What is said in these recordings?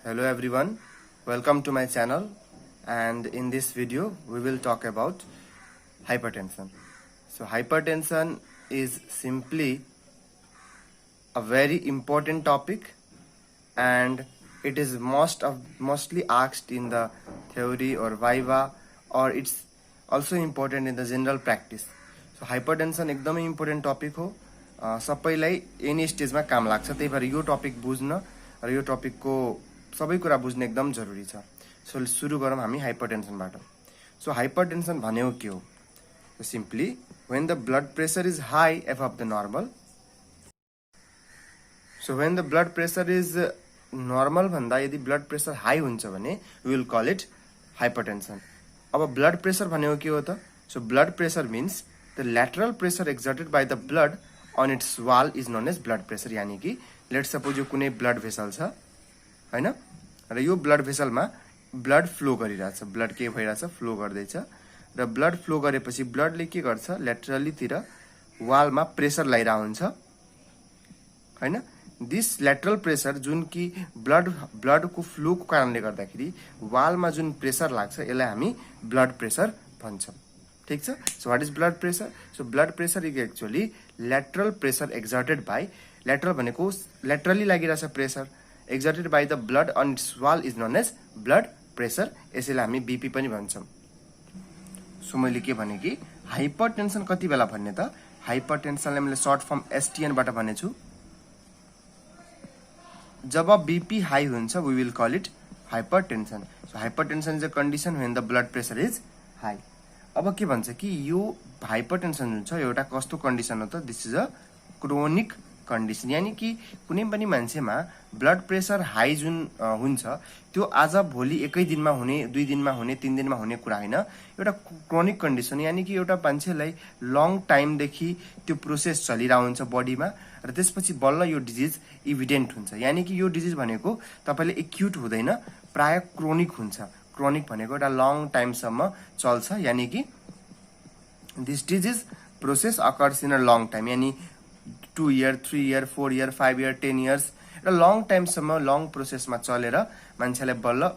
Hello everyone, welcome to my channel, and in this video we will talk about hypertension. So hypertension is simply a very important topic, and it is mostly asked in the theory or viva, or it's also important in the general practice. So hypertension एकदमै important topic हो, सबैलाई any स्टेजमा काम लाग्छ, त्यही भएर यो topic बुझ्न र यो टपिकको सबै कुरा बुझ्न एकदम जरुरी छ। सो सुरु गरौँ हामी हाइपरटेन्सनबाट। सो हाइपरटेन्सन भनेको के हो? Simply when the blood pressure is high above the normal. So when the blood pressure is normal भन्दा यदि blood pressure high हुन्छ भने we will call it hypertension. अब blood pressure भनेको के हो त? So blood pressure means the lateral pressure exerted by the blood on its wall is known as blood pressure. यानी कि let's suppose यो कुनै blood vessel छ हैन, र यो ब्लड भेसलमा ब्लड फ्लो गरिरहेछ, ब्लड के भइरहेछ, फ्लो गर्दैछ, र ब्लड फ्लो गरेपछि ब्लडले के गर्छ, ल्याटरली तिर वालमा प्रेसर ल्याइरहेको हुन्छ हैन। दिस ल्याटरल प्रेसर जुन कि ब्लडको फ्लोको कारणले गर्दाखेरि वालमा जुन प्रेसर लाग्छ यसलाई हामी ब्लड प्रेसर भन्छौं। ठीक छ। So what is blood pressure? So blood pressure is actually lateral pressure exerted by, lateral भनेको ल्याटरली लागिरहेछ pressure, exerted by the blood on its wall is known as blood pressure. यसैलाई हामी BP पनि भन्छौं। So मैले के भने कि hypertension कति बेला भन्ने त? हाइपरटेन्सनलाई मैले सर्ट फर्म एसटीएन बाट भनेछु। जब बीपी हाई हुन्छ we will call it hypertension. So hypertension is a condition when the blood pressure is high. अब के भन्छ कि यो हाइपरटेन्सन जुन छ एउटा कस्तो कन्डिसन हो त? This is a chronic condition, यानी कि कुनै पनि मान्छेमा ब्लड प्रेसर हाई जुन हुन्छ त्यो आज भोलि एकै दिनमा हुने, 2 दिनमा हुने, 3 दिनमा हुने कुरा हैन, एउटा क्रोनिक कन्डिसन, यानी कि एउटा मान्छेलाई लङ टाइम देखि त्यो प्रोसेस चलिरहेको हुन्छ बडीमा, र त्यसपछि बल्ल यो डिजिज इभिडेन्ट हुन्छ। यानी कि यो डिजिज भनेको तपाईले एक्युट हुँदैन, प्राय क्रोनिक हुन्छ। क्रोनिक भनेको एउटा लङ टाइमसम्म चल्छ, यानी कि this disease process occurs in a long time, यानी 2 year, 3 year, 4 year, 5 year, 10 years र लङ टाइमसम्म लङ प्रोसेसमा चलेर मान्छेलाई बल्ल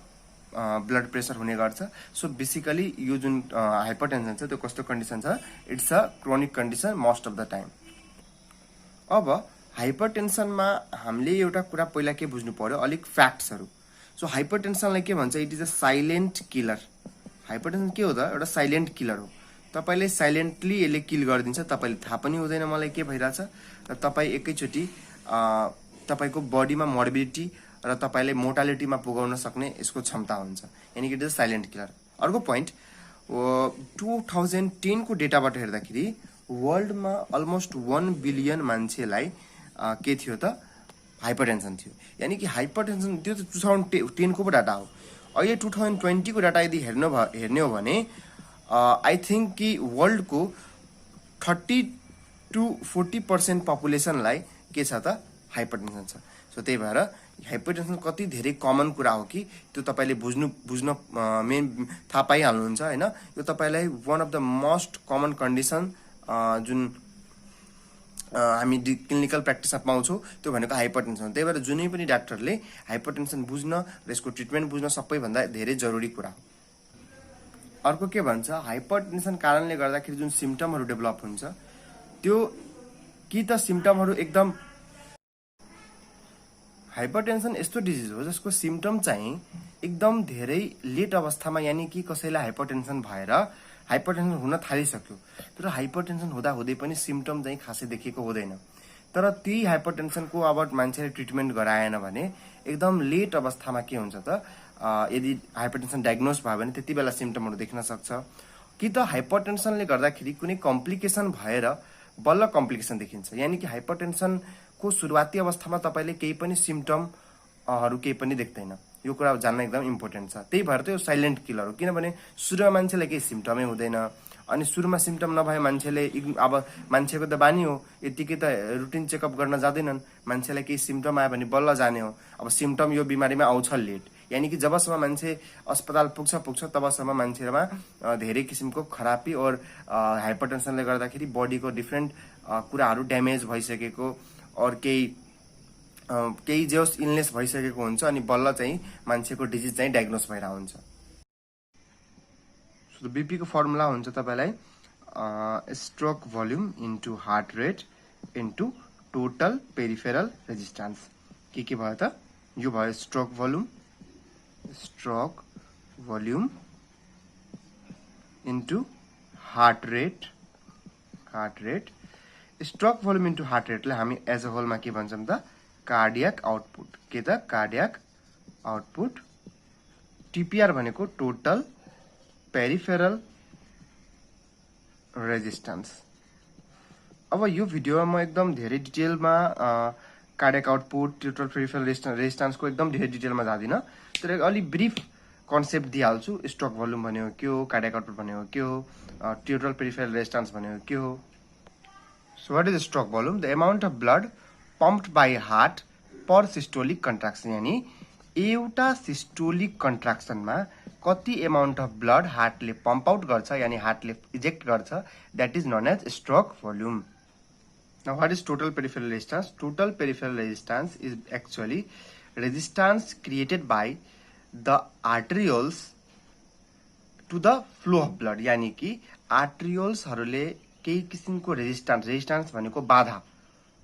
ब्लड प्रेसर हुने गर्छ। सो बेसिकली यो जुन हाइपरटेन्सन छ त्यो कस्तो कन्डिसन छ? It's a chronic condition most of the time. अब हाइपरटेन्सनमा हामीले एउटा कुरा पहिला के बुझ्नु पर्यो, अलिक फ्याक्ट्सहरु। सो हाइपरटेन्सनलाई के भन्छ? It is a silent killer. Hypertension के हो त? एउटा साइलेन्ट किलर हो। तपाईले साइलेन्टली यसले किल गरिदिन्छ, तपाईले थाहा पनि हुँदैन मलाई के भइराछ, र तपाई एकैचोटी तपाईको बडीमा मोर्बिडिटी र तपाईले मोर्टालिटीमा पुगाउन सक्ने यसको क्षमता हुन्छ, यानी कि इट इज साइलेन्ट किलर। अर्को पोइन्ट, 2010 को डेटाबाट हेर्दाखेरि वर्ल्डमा अलमोस्ट 1 बिलियन मान्छेलाई के थियो त? हाइपरटेन्सन थियो। यानी कि हाइपरटेन्सन त्यो त 2010 को डाटा हो। अहिले 2020 को डाटा यदि हेर्ने हो भने आई थिंक कि वर्ल्ड को 30 to 40% पपुलेसनलाई के छ त? हाइपरटेन्सन छ। सो त्यही भएर हाइपरटेन्सन कति धेरै कमन कुरा हो कि त्यो तपाईले बुझ्न मेन थाहा पाइहाल्नुहुन्छ हैन। यो तपाईलाई one of the most common condition जुन हामी क्लिनिकल प्र्याक्टिसमा पाउँछौं त्यो भनेको हाइपरटेन्सन। त्यही भएर जुनै पनि डाक्टरले हाइपरटेन्सन बुझ्न र यसको ट्रिटमेन्ट बुझ्न सबैभन्दा धेरै जरुरी कुरा हो। अर्को के भन्छ? हाइपरटेन्सन कारणले गर्दाखेरि जुन सिम्पटमहरु डेभलप हुन्छ त्यो कि त सिम्पटमहरु एकदम, हाइपरटेन्सन यस्तो डिजिज हो जसको सिम्पटम चाहिँ एकदम धेरै लेट अवस्थामा, यानी कि कसैलाई हाइपरटेन्सन भएर हाइपरटेन्सन हुन थालिसक्यो तर हाइपरटेन्सन हुँदा हुँदै पनि सिम्पटम चाहिँ खासै देखिएको हुँदैन, तर त्यही हाइपरटेन्सनको अब मान्छेले ट्रिटमेन्ट गराएन भने एकदम लेट अवस्थामा के हुन्छ त? यदि हाइपरटेन्सन डायग्नोज भयो भने त्यति बेला सिम्पटमहरु देख्न सक्छ। कि त हाइपरटेन्सनले गर्दाखेरि कुनै कम्प्लिकेसन भएर बल्ल कम्प्लिकेसन देखिन्छ, यानी कि हाइपरटेन्सनको सुरुवाती अवस्थामा तपाईले केही पनि सिम्पटमहरु केही पनि देख्दैन। यो कुरा जान्न एकदम इम्पोर्टेन्ट छ। त्यही भएर त यो साइलेन्ट किलर हो, किनभने सुरुमा मान्छेलाई केही सिम्पटमै हुँदैन, अनि सुरुमा सिम्पटम नभए मान्छेले अब मान्छेको त बानी हो यतिकै त रुटिन चेकअप गर्न जाँदैनन्, मान्छेलाई केही सिम्पटम आयो भने बल्ल जाने हो। अब सिम्पटम यो बिमारीमा आउँछ लेट, यानी कि जबसम्म मान्छे अस्पताल पुग्छ तबसम्म मान्छेमा धेरै किसिमको खराबी और हाइपरटेन्सनले गर्दाखेरि बडीको डिफरेन्ट कुराहरु ड्यामेज भइसकेको और केही केही जोस इलनेस भइसकेको हुन्छ अनि बल्ल चाहिँ मान्छेको डिजिज चाहिँ डायग्नोस भइरहेको हुन्छ। सो बीपी को फर्मुला हुन्छ तपाईलाई stroke volume into heart rate into total peripheral resistance. के भयो त? यो भयो stroke volume into heart rate. Stroke volume into heart रेटलाई हामी एज अ होलमा के भन्छौँ त? Cardiac output. के त? Cardiac output. टीपीआर भनेको टोटल पेरिफेरल रेजिस्टेन्स। अब यो भिडियोमा म एकदम धेरै डिटेलमा कार्डियक आउटपुट, टोटल पेरिफेरल रेजिस्टेन्सको एकदम धेरै डिटेलमा जादिन, तर अलि ब्रिफ कन्सेप्ट दिइहाल्छु। स्ट्रोक भोल्युम भनेको के हो, कार्डियक आउटपुट भनेको के हो, टोटल पेरिफेरल रेजिस्टेन्स भनेको के हो। So what is stroke volume? The amount of blood pumped by heart per systolic contraction. यानी एउटा सिस्टोलिक कन्ट्राक्सनमा कति अमाउन्ट अफ ब्लड हार्टले पम्प आउट गर्छ, यानी हार्टले इजेक्ट गर्छ, that is known as stroke volume. Now what is total peripheral resistance? Total peripheral resistance is actually resistance created by the arterioles to the flow of blood। यानी कि arterioles हरूले केही किसिमको resistance भनेको बाधा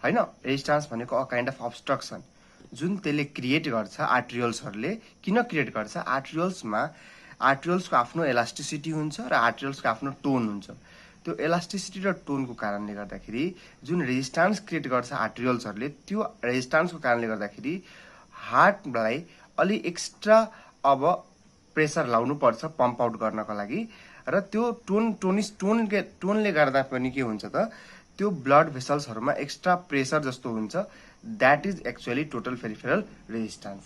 हैन, रेजिस्टेन्स भनेको अ काइन्ड अफ अब्स्ट्रक्सन जुन त्यसले क्रिएट गर्छ। आर्ट्रियोल्सहरूले किन क्रिएट गर्छ? आर्ट्रियोल्सको आफ्नो इलास्टिसिटी हुन्छ र आर्ट्रियोल्सको आफ्नो टोन हुन्छ। त्यो इलास्टिसिटी र टोनको कारणले गर्दाखेरि जुन रेजिस्टेन्स क्रिएट गर्छ आर्ट्रियोल्सहरूले, त्यो रेजिस्टेन्सको कारणले गर्दाखेरि हार्टलाई अलि एक्स्ट्रा अब प्रेसर लाउनु पर्छ पम्प आउट गर्नको लागि, र त्यो टोनले गर्दा पनि के हुन्छ त? त्यो ब्लड भेसल्सहरुमा एक्स्ट्रा प्रेसर जस्तो हुन्छ। That is actually total peripheral resistance.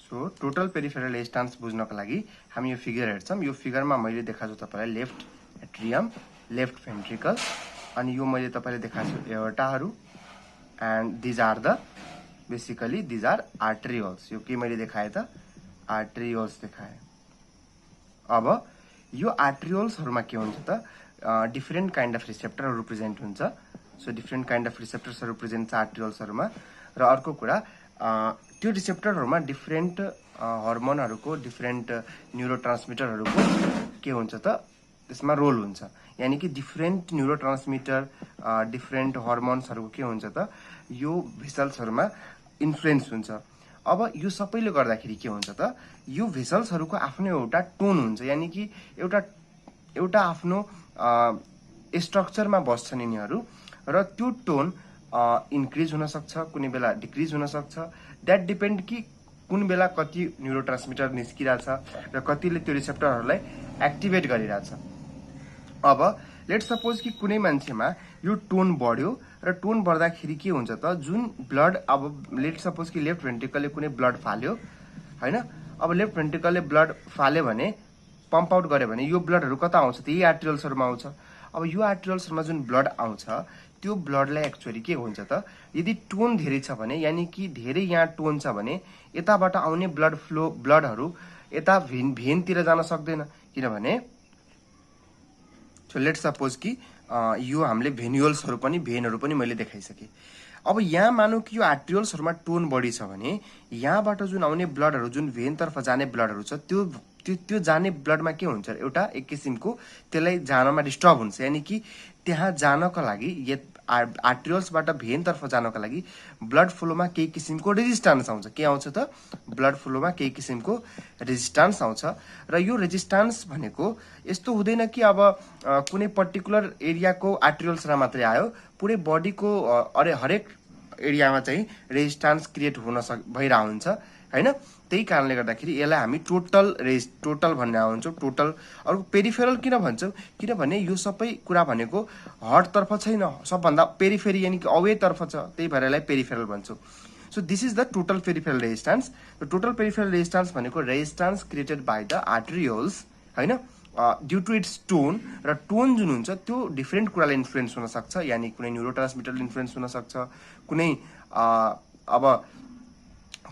So total peripheral resistance बुझ्नको लागि हामी यो फिगर हेर्छौं। यो फिगरमा मैले देखाएको छु तपाईलाई लेफ्ट एट्रियम, लेफ्ट भेन्ट्रिकल, अनि यो मैले तपाईलाई देखाएको छु एओर्टाहरु, and these are the basically these are arterioles. यो के मैले देखाए त? आर्टेरियोल्स देखाए। अब यो आर्टेरियोल्सहरुमा के हुन्छ त? डिफरेन्ट काइन्ड अफ रिसेप्टरहरु प्रेजेन्ट हुन्छ। सो डिफरेन्ट काइन्ड अफ रिसेप्टर्सहरु प्रेजेन्ट छ आर्टेरियोल्सहरुमा। र अर्को कुरा त्यो रिसेप्टरहरुमा डिफरेन्ट हर्मोनहरुको, डिफरेन्ट न्यूरोट्रान्समिटरहरुको के हुन्छ त? त्यसमा रोल हुन्छ। यानी कि डिफरेन्ट न्यूरोट्रान्समिटर, डिफरेन्ट हर्मोन्सहरुको के हुन्छ त? यो भेसल्सहरुमा इन्फ्लुएन्स हुन्छ। अब यो सबैले गर्दाखेरि के हुन्छ त? यो भेसल्सहरुको आफ्नो एउटा टोन हुन्छ। यानी कि एउटा आफ्नो स्ट्रक्चरमा बस्छन् यिनीहरु, र त्यो टोन इन्क्रिज हुन सक्छ, कुनै बेला डिक्रिज हुन सक्छ। दैट डिपेन्ड कि कुन बेला कति न्यूरोट्रान्समिटर निस्किरहेछ र कतिले त्यो रिसेप्टरहरुलाई एक्टिभेट गरिरहेछ। अब लेट्स सपोज कि कुनै मान्छेमा यो टोन बढ्यो, र टोन बढ्दाखेरि के हुन्छ त? जुन ब्लड, अब लेट्स सपोज कि लेफ्ट भेन्ट्रिकलले कुनै ब्लड फाल्यो हैन, अब लेफ्ट भेन्ट्रिकलले ब्लड फाल्यो भने, पम्प आउट गर्यो भने, यो ब्लडहरु कता आउँछ त? यही आर्टेरियोल्सहरुमा आउँछ। अब यो आर्टेरियोल्सहरुमा जुन ब्लड आउँछ, त्यो ब्लडलाई एक्चुअली के हुन्छ त? यदि टोन धेरै छ भने, यानी कि धेरै यहाँ टोन छ भने, यताबाट आउने ब्लडहरु यता भेनतिर जान सक्दैन, किनभने सो लेट्स सपोज कि यो हामीले भेन्युल्सहरु पनि मैले देखाइसके। अब यहाँ मानौ कि यो आर्टेरियोल्सहरुमा टोन बढी छ भने, यहाँबाट जुन आउने ब्लडहरु, जुन भेनतर्फ जाने ब्लडहरु छ, त्यो जाने ब्लडमा के हुन्छ? एउटा एक किसिमको त्यसलाई जानमा डिस्टर्ब हुन्छ। यानी कि त्यहाँ जानको लागि, आर्टेरियोल्सबाट भेनतर्फ जानको लागि ब्लड फ्लोमा केही किसिमको रेजिस्टेन्स आउँछ। के आउँछ त? ब्लड फ्लोमा केही किसिमको रेजिस्टेन्स आउँछ। र यो रेजिस्टेन्स भनेको यस्तो हुँदैन कि अब कुनै पर्टिकुलर एरियाको आर्टेरियोल्समा मात्रै आयो, पुरै बडीको हरेक एरियामा चाहिँ रेजिस्टेन्स क्रिएट भइरहेको हुन्छ हैन। त्यही कारणले गर्दाखेरि यसलाई हामी टोटल भन्ने हुन्छौं। टोटल। अरु पेरिफेरल किन भन्छौं? किनभने यो सबै कुरा भनेको हार्ट तर्फ छैन, सबभन्दा पेरिफेरी यानी कि अवे तर्फ छ, त्यही भएर यसलाई पेरिफेरल भन्छौं। So this is the total peripheral resistance. The total peripheral resistance भनेको resistance created by the arterioles हैन, ड्यू टु इट्स टोन। र टोन जुन हुन्छ त्यो डिफरेन्ट कुराले इन्फ्लुएन्स हुन सक्छ। यानी कुनै न्यूरोट्रान्समिटरले इन्फ्लुएन्स हुन सक्छ, कुनै अब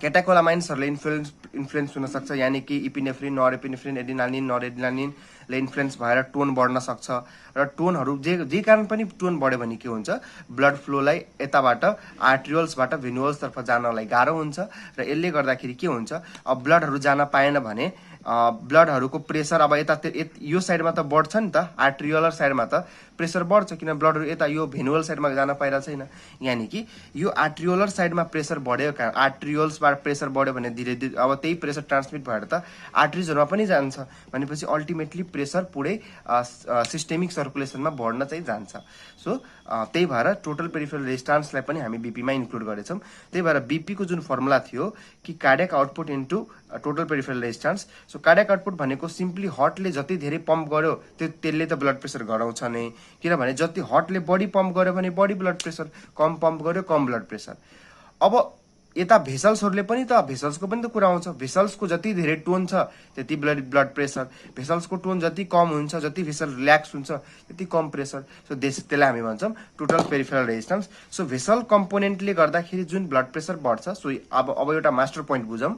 क्याटाकोलामाइन्सहरूले इन्फ्लुएन्स हुन सक्छ, यानि कि इपिनेफ्रिन, नोरेपिनेफ्रिन, एडिनालिन, नोरेडिनालिनले इन्फ्लुएन्स भएर टोन बढ्न सक्छ। र टोनहरू जे कारण पनि टोन बढ्यो भने के हुन्छ, ब्लड फ्लोलाई यताबाट आर्ट्रियल्सबाट भेन्युल्सतर्फ जानलाई गाह्रो हुन्छ र यसले गर्दाखेरि के हुन्छ, अब ब्लडहरू जान पाएन भने ब्लडहरूको प्रेसर अब यता यो साइडमा त बढ्छ नि त, आर्ट्रियुलर साइडमा त प्रेसर बढ्छ, किन ब्लडहरू यता यो भेन्युअल साइडमा जान पाइरहेको छैन। यानि कि यो आर्ट्रियुलर साइडमा प्रेसर बढ्यो, आर्ट्रियोल्सबाट प्रेसर बढ्यो भने धीरे धीरे अब त्यही प्रेसर ट्रान्समिट भएर त आर्ट्रिजहरूमा पनि जान्छ भनेपछि अल्टिमेटली प्रेसर पुरै सिस्टेमिक सर्कुलेसनमा बढ्न चाहिँ जान्छ। सो त्यही भएर टोटल पेरिफेरल रेजिस्टेन्सलाई पनि हामी बीपीमा इन्क्लुड गरेछौँ। त्यही भएर बीपीको जुन फर्मुला थियो कि cardiac output into total peripheral resistance. So cardiac output भनेको सिम्पली हार्टले जति धेरै पम्प गर्यो त्यसले त ब्लड प्रेसर घटाउँछ नै, किनभने जति हार्टले बढी पम्प गर्यो भने बढी ब्लड प्रेसर, कम पम्प गर्यो कम ब्लड प्रेसर। अब यता भेसल्सहरूले पनि त, भेसल्सको पनि त कुरा आउँछ, भेसल्सको जति धेरै टोन छ त्यति ब्लड प्रेसर, भेसल्सको टोन जति कम हुन्छ, जति भेसल रिल्याक्स हुन्छ त्यति कम प्रेसर। सो त्यसलाई हामी भन्छौँ total peripheral resistance. So vessel कम्पोनेन्टले गर्दाखेरि जुन ब्लड प्रेसर बढ्छ। सो अब एउटा मास्टर पोइन्ट बुझौँ।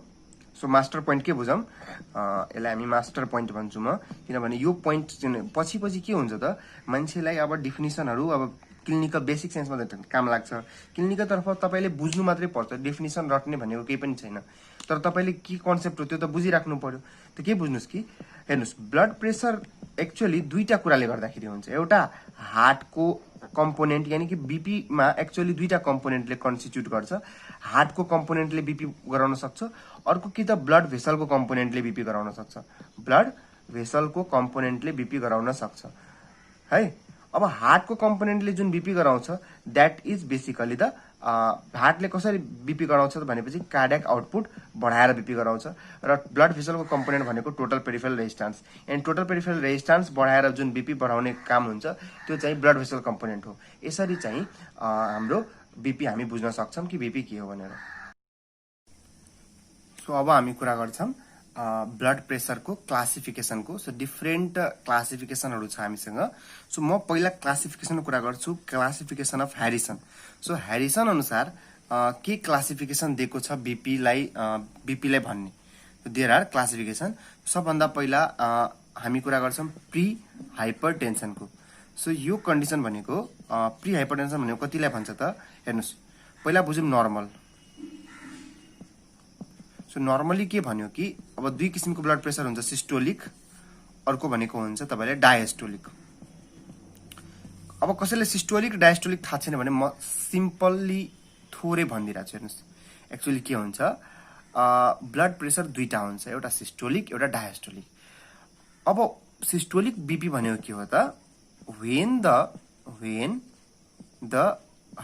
सो मास्टर पोइन्ट के बुझौँ, यसलाई हामी मास्टर पोइन्ट भन्छु म, किनभने यो पोइन्ट पछि के हुन्छ त, मान्छेलाई अब डिफिनिसनहरू अब क्लिनिकल बेसिक साइन्समा काम लाग्छ। क्लिनिकल तर्फ तपाईँले बुझ्नु मात्रै पर्छ, डेफिनिसन रट्ने भनेको केही पनि छैन। तर तपाईँले के कन्सेप्ट हो त्यो त बुझिराख्नु पर्यो। त के बुझ्नुहोस् कि हेर्नुहोस्, ब्लड प्रेसर एक्चुअली दुईटा कुराले गर्दाखेरि हुन्छ। एउटा हार्टको कम्पोनेन्ट, यानि कि बीपीमा एक्चुअली दुईटा कम्पोनेन्टले कन्स्टिट्युट गर्छ। हार्टको कम्पोनेन्टले बीपी गराउन सक्छ, अर्को कि त ब्लड भेसलको कम्पोनेन्टले बीपी गराउन सक्छ। ब्लड भेसलको कम्पोनेन्टले बीपी गराउन सक्छ है। अब हार्टको कम्पोनेन्टले जुन बीपी गराउँछ that is basically the Hartley कसरी बीपी गराउँछ भनेपछि कार्डियक आउटपुट बढाएर बीपी गराउँछ। र ब्लड भेसलको कम्पोनेन्ट भनेको total peripheral resistance, and total peripheral resistance बढाएर जुन बीपी बढाउने काम हुन्छ त्यो चाहिँ ब्लड भेसल कम्पोनेन्ट हो। यसरी चाहिँ हाम्रो बीपी हामी बुझ्न सक्छौँ कि बीपी के हो भनेर। सो अब हामी कुरा गर्छौँ ब्लड प्रेसरको क्लासिफिकेसनको। सो डिफ्रेन्ट क्लासिफिकेसनहरू छ हामीसँग। सो म पहिला क्लासिफिकेसनको कुरा गर्छु, classification of Harrison. So Harrison अनुसार के क्लासिफिकेसन दिएको छ बीपीलाई भन्ने। There are classification. सबभन्दा पहिला हामी कुरा गर्छौँ प्री हाइपरटेन्सनको। सो यो कन्डिसन भनेको प्री हाइपरटेन्सन भनेको कतिलाई भन्छ त, हेर्नुहोस् पहिला बुझौँ नर्मल। सो नर्मली के भन्यो कि अब दुई किसिमको ब्लड प्रेसर हुन्छ, सिस्टोलिक, अर्को भनेको हुन्छ तपाईँले डायस्टोलिक। अब कसैले सिस्टोलिक डायस्टोलिक थाहा छैन भने म सिम्पल्ली थोरै भनिदिरहेको छु। हेर्नुहोस् एक्चुअली के हुन्छ, ब्लड प्रेसर दुईटा हुन्छ, एउटा सिस्टोलिक एउटा डायस्टोलिक। अब सिस्टोलिक बीपी भनेको के हो त, when the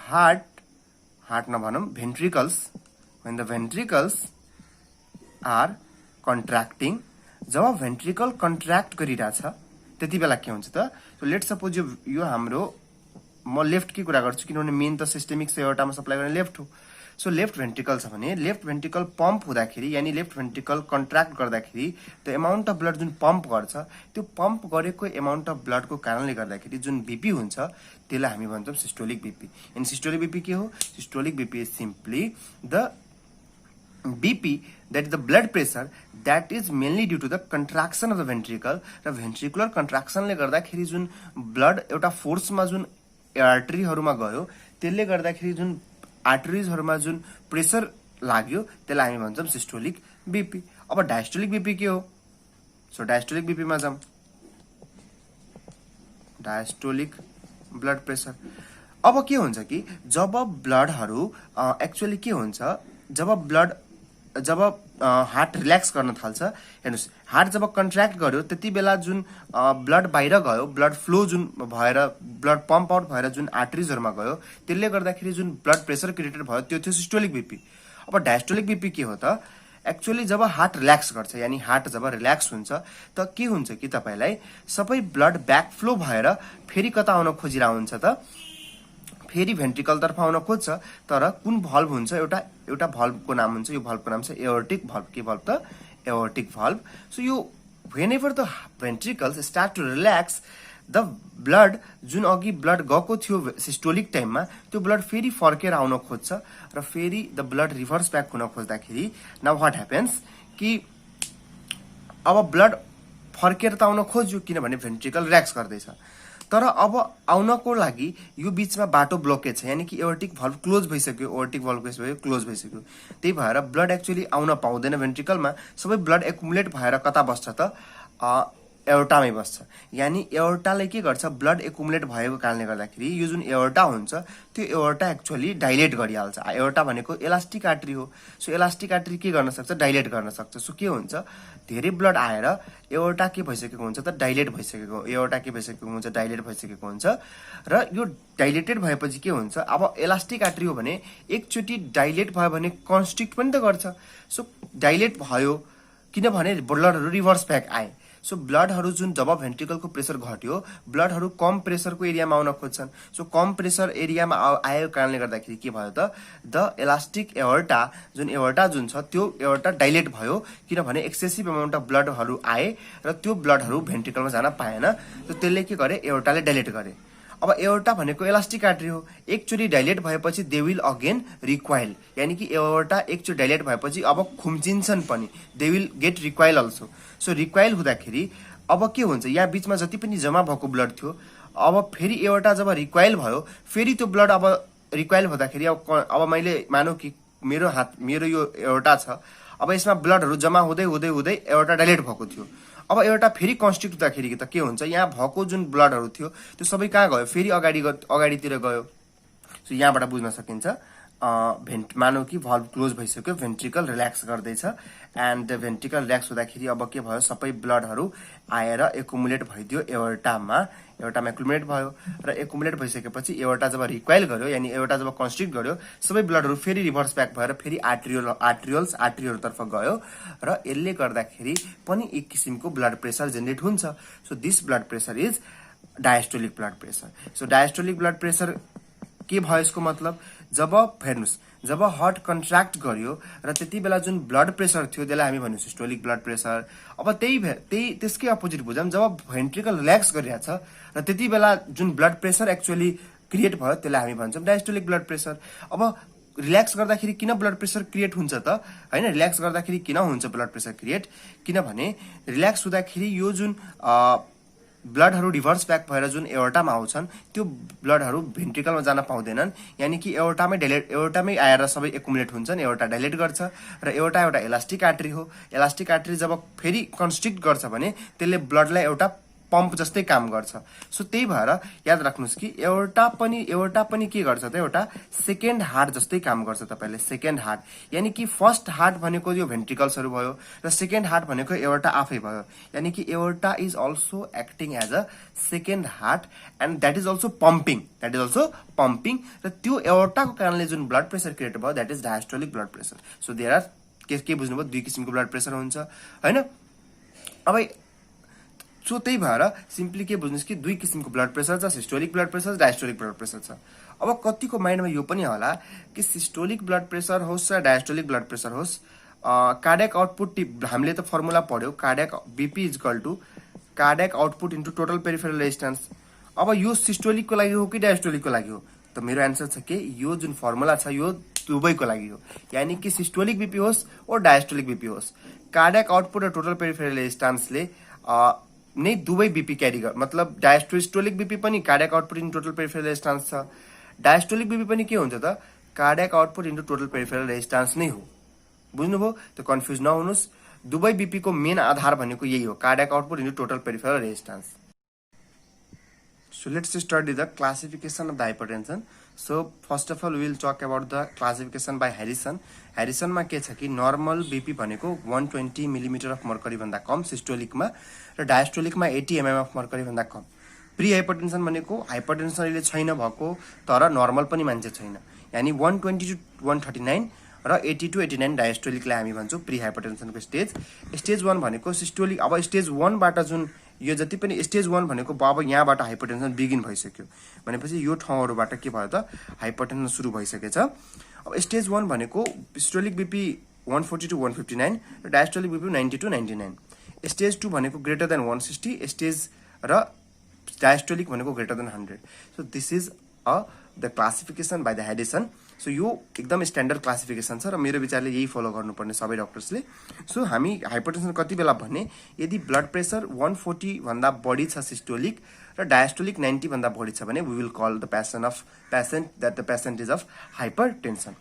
heart नभनौँ ventricles, when the ventricles are contracting, जब भेन्ट्रिकल कन्ट्र्याक्ट गरिरहेछ त्यति बेला के हुन्छ त। सो लेट सपोज यो हाम्रो, म लेफ्टकै कुरा गर्छु किनभने मेन त सिस्टेमिक छ, एउटामा सप्लाई गर्ने लेफ्ट हो। सो लेफ्ट भेन्ट्रिकल छ भने लेफ्ट भेन्ट्रिकल पम्प हुँदाखेरि, यानि लेफ्ट भेन्ट्रिकल कन्ट्र्याक्ट गर्दाखेरि त्यो एमाउन्ट अफ ब्लड जुन पम्प गर्छ, त्यो पम्प गरेको एमाउन्ट अफ ब्लडको कारणले गर्दाखेरि जुन बीपी हुन्छ त्यसलाई हामी भन्छौँ systolic BP. And systolic BP के हो, systolic BP is simply the BP, that is the blood pressure that is mainly due to the contraction of the ventricle। र ventricular contraction ले गर्दाखेरि जुन ब्लड एउटा फोर्समा जुन आर्टरीहरूमा गयो त्यसले गर्दाखेरि जुन आर्टरिजहरूमा जुन प्रेसर लाग्यो त्यसलाई हामी भन्छौँ सिस्टोलिक बीपी। अब डायस्टोलिक बीपी के हो, सो डायस्टोलिक बीपीमा जाउँ। डायस्टोलिक ब्लड प्रेसर अब के हुन्छ कि जब ब्लडहरू एक्चुअली के हुन्छ, जब हार्ट रिल्याक्स गर्न थाल्छ, हेर्नुहोस् हार्ट जब कन्ट्र्याक्ट गर्यो त्यति बेला जुन ब्लड बाहिर गयो, ब्लड फ्लो जुन भएर ब्लड पम्प आउट भएर जुन आर्टरिजहरूमा गयो त्यसले गर्दाखेरि जुन ब्लड प्रेसर क्रिएटेड भयो त्यो थियो सिस्टोलिक बीपी। अब डायस्टोलिक बीपी के हो त, एक्चुअली जब हार्ट रिल्याक्स गर्छ, यानी हार्ट जब रिल्याक्स हुन्छ त के हुन्छ कि तपाईँलाई सबै ब्लड ब्याक फ्लो भएर फेरि कता आउन खोजिरहेको हुन्छ त, फेरि भेन्ट्रिकल तर्फ आउन खोज्छ। तर कुन भल्भ हुन्छ, एउटा भल्भको नाम हुन्छ, यो भल्भको नाम छ एओर्टिक भल्भ। के भल्भ त, एओर्टिक भल्भ। सो यो whenever the ventricles start to relax, the blood जुन अघि ब्लड गएको थियो सिस्टोलिक टाइममा त्यो ब्लड फेरि फर्केर आउन खोज्छ र फेरि द ब्लड रिभर्स ब्याक हुन खोज्दाखेरि नाउ व्हाट ह्यापन्स कि अब ब्लड फर्केर त आउन खोज्यो किनभने भेन्ट्रिकल रिल्याक्स गर्दैछ, तर अब आउनको लागि यो बीचमा बाटो ब्लकेज छ, यानी कि एओर्टिक भल्भ क्लोज भइसक्यो, एओर्टिक भल्भ क्लोज भइसक्यो। त्यही भएर ब्लड एक्चुअली आउन पाउँदैन भेन्ट्रिकलमा, सबै ब्लड एकुमुलेट भएर कता बस्छ त एओर्टामै बस्छ। यानी एओर्टाले के गर्छ, ब्लड एकुमुलेट भएको कारणले गर्दाखेरि यो जुन एओर्टा हुन्छ त्यो एओर्टा एक्चुअली डाइलेट गरिहाल्छ। एओर्टा भनेको इलास्टिक आर्टरी हो, सो इलास्टिक आर्टरी के गर्न सक्छ, डाइलेट गर्न सक्छ। सो के हुन्छ, धेरै ब्लड आएर एओर्टा के भइसकेको हुन्छ त डाइलेट भइसकेको, एओर्टा के भइसकेको हुन्छ डाइलेट भइसकेको हुन्छ र यो डाइलेटेड भएपछि के हुन्छ, अब इलास्टिक आर्टरी हो भने एकचोटि डाइलेट भयो भने कन्स्ट्रिक्ट पनि त गर्छ। सो डाइलेट भयो किनभने ब्लडहरू रिभर्स ब्याक आए। सो ब्लडहरू जुन जब भेन्ट्रिकलको प्रेसर घट्यो ब्लडहरू कम प्रेसरको एरियामा आउन खोज्छन्। सो कम प्रेसर एरियामा आएको कारणले गर्दाखेरि के भयो त, द इलास्टिक एओर्टा जुन छ त्यो एओर्टा डाइलेट भयो किनभने एक्सेसिभ अमाउन्ट अफ ब्लडहरू आए र त्यो ब्लडहरू भेन्ट्रिकलमा जान पाएन। तो त्यसले के गरे, एओर्टाले डाइलेट गरे। अब एओर्टा भनेको इलास्टिक आर्टरी हो, एकचोटि डाइलेट भएपछि दे विल अगेन रिक्वाइल, यानी कि एओर्टा एकचोटि डाइलेट भएपछि अब खुम्चिन्छन् पनि, they will get recoil also. So recoil हुँदाखेरि अब के हुन्छ, यहाँ बीचमा जति पनि जम्मा भएको ब्लड थियो अब फेरि एओर्टा जब रिक्वाइल भयो फेरि त्यो ब्लड अब रिक्वाइल हुँदाखेरि अब मैले मानौ कि मेरो यो एओर्टा छ, अब यसमा ब्लडहरू जम्मा हुँदै हुँदै हुँदै एओर्टा डाइलेट भएको थियो। अब एउटा फेरि कन्स्ट्रिक्ट हुँदाखेरि त के हुन्छ, यहाँ भएको जुन ब्लडहरू थियो त्यो सबै कहाँ गयो, फेरि अगाडितिर गयो। सो यहाँबाट बुझ्न सकिन्छ मानौ कि भल्भ क्लोज भइसक्यो, भेन्ट्रिकल रिल्याक्स गर्दैछ एन्ड भेन्ट्रिकल रिल्याक्स हुँदाखेरि अब के भयो, सबै ब्लडहरू आएर एकुमुलेट भइदियो एओर्टामा एकुमुलेट भयो र एकुमुलेट भइसकेपछि एओर्टा जब रिक्वाइल गर्यो यानी एओर्टा जब कन्स्ट्रिक्ट गर्यो सबै ब्लडहरू फेरि रिभर्स ब्याक भएर फेरि आर्टरियलहरूतर्फ गयो र यसले गर्दाखेरि पनि एक किसिमको ब्लड प्रेसर जेनेरेट हुन्छ। So this blood pressure is diastolic blood pressure. So diastolic blood pressure के भयो यसको मतलब, जब हेर्नुस् जब हार्ट कन्ट्र्याक्ट गर्यो र त्यति बेला जुन ब्लड प्रेसर थियो त्यसलाई हामी भन्नु सिस्टोलिक ब्लड प्रेसर। अब त्यसकै अपोजिट बुझौँ, जब भेन्ट्रिकल रिल्याक्स गरिरहेछ र त्यति बेला जुन ब्लड प्रेसर एक्चुअली क्रिएट भयो त्यसलाई हामी भन्छौँ डायस्टोलिक ब्लड प्रेसर। अब रिल्याक्स गर्दाखेरि किन ब्लड प्रेसर क्रिएट हुन्छ त, हैन, रिल्याक्स गर्दाखेरि किन हुन्छ ब्लड प्रेसर क्रिएट, किनभने रिल्याक्स हुँदाखेरि यो जुन ब्लडहरू रिभर्स ब्याक भएर जुन एओर्टामा आउँछन् त्यो ब्लडहरू भेन्ट्रिकलमा जान पाउँदैनन्, यानी कि एओर्टामै आएर सबै एकुमुलेट हुन्छन्, एओर्टा डाइलेट गर्छ र एओर्टा एउटा इलास्टिक आर्टरी हो। इलास्टिक आर्टरी जब फेरि कन्स्ट्रिक्ट गर्छ भने त्यसले ब्लडलाई एउटा पम्प जस्तै काम गर्छ। सो त्यही भएर याद राख्नुहोस् कि एओर्टा पनि के गर्छ त, एउटा सेकेन्ड हार्ट जस्तै काम गर्छ। तपाईले सेकेन्ड हार्ट यानी कि फर्स्ट हार्ट भनेको यो भेन्ट्रिकल्सहरू भयो र सेकेन्ड हार्ट भनेको एओर्टा आफै भयो, यानी कि aorta is also acting as a second heart and that is also pumping र त्यो एओर्टाको कारणले जुन ब्लड प्रेसर क्रिएट भयो that is diastolic blood pressure. So there are के बुझ्नुभयो, दुई किसिमको ब्लड प्रेसर हुन्छ, हैन। अब सो त्यही भएर सिम्पली के बुझ्नुहोस् कि दुई किसिमको ब्लड प्रेसर छ, systolic blood pressure, diastolic blood pressure छ। अब कतिको माइन्डमा यो पनि होला कि सिस्टोलिक ब्लड प्रेसर होस् या डायस्टोलिक ब्लड प्रेसर होस्, कार्डियक आउटपुट हामीले त फर्मुला पढ्यौ, cardiac BP is equal to cardiac output into total peripheral resistance. अब यो सिस्टोलिकको लागि हो कि डायस्टोलिकको लागि हो, त मेरो एन्सर छ कि यो जुन फर्मुला छ यो दुवैको लागि हो, यानी कि सिस्टोलिक बीपी होस् और डायस्टोलिक बीपी होस्, कार्डियक आउटपुट र टोटल पेरिफेरल रेजिस्टेन्सले नै दुवै बीपी क्यारी गर, मतलब डायस्टोलिक बीपी पनि cardiac output into total peripheral resistance छ, डायस्टोलिक बीपी पनि के हुन्छ त cardiac output into total peripheral resistance नै हो। बुझ्नुभयो, त कन्फ्युज नहुनुस्, दुवै बीपी को मेन आधार भनेको यही हो, cardiac output into total peripheral resistance. So let's study the classification of the hypertension. So first of all we will talk about the classification by Harrison. Harrison मा के छ कि नर्मल बीपी भनेको 120 millimetre of mercury भन्दा कम सिस्टोलिकमा र डायस्टोलिकमा 80 mm of mercury भन्दा कम। Pre hypertension भनेको hypertension अहिले छैन भएको तर नर्मल पनि मान्छे छैन, यानी 120 to 139 र 80 to 89 डायस्टोलिकलाई हामी भन्छौँ प्री हाइपरटेन्सनको स्टेज। स्टेज 1 भनेको सिस्टोलिक, अब स्टेज 1 बाट जुन यो जति पनि स्टेज 1 भनेको अब यहाँबाट हाइपरटेन्सन बिगिन भइसक्यो भनेपछि यो ठाउँहरुबाट के भयो त हाइपरटेन्सन सुरु भइसकेछ। अब स्टेज 1 भनेको सिस्टोलिक बीपी 140 to 159 र डायस्टोलिक बीपी 90 to 99। स्टेज 2 भनेको ग्रेटर देन 160 स्टेज र डायस्टोलिक भनेको greater than 100. So this is the classification by the Harrison. सो यो एकदम स्ट्यान्डर्ड क्लासिफिकेसन छ र मेरो विचारले यही फलो गर्नुपर्ने सबै डक्टर्सले. सो हामी हाइपरटेन्सन कति बेला भन्ने, यदि ब्लड प्रेसर 140 भन्दा बढी छ सिस्टोलिक र डायस्टोलिक 90 भन्दा बढी छ भने we will call the patient that the patient is of hypertension.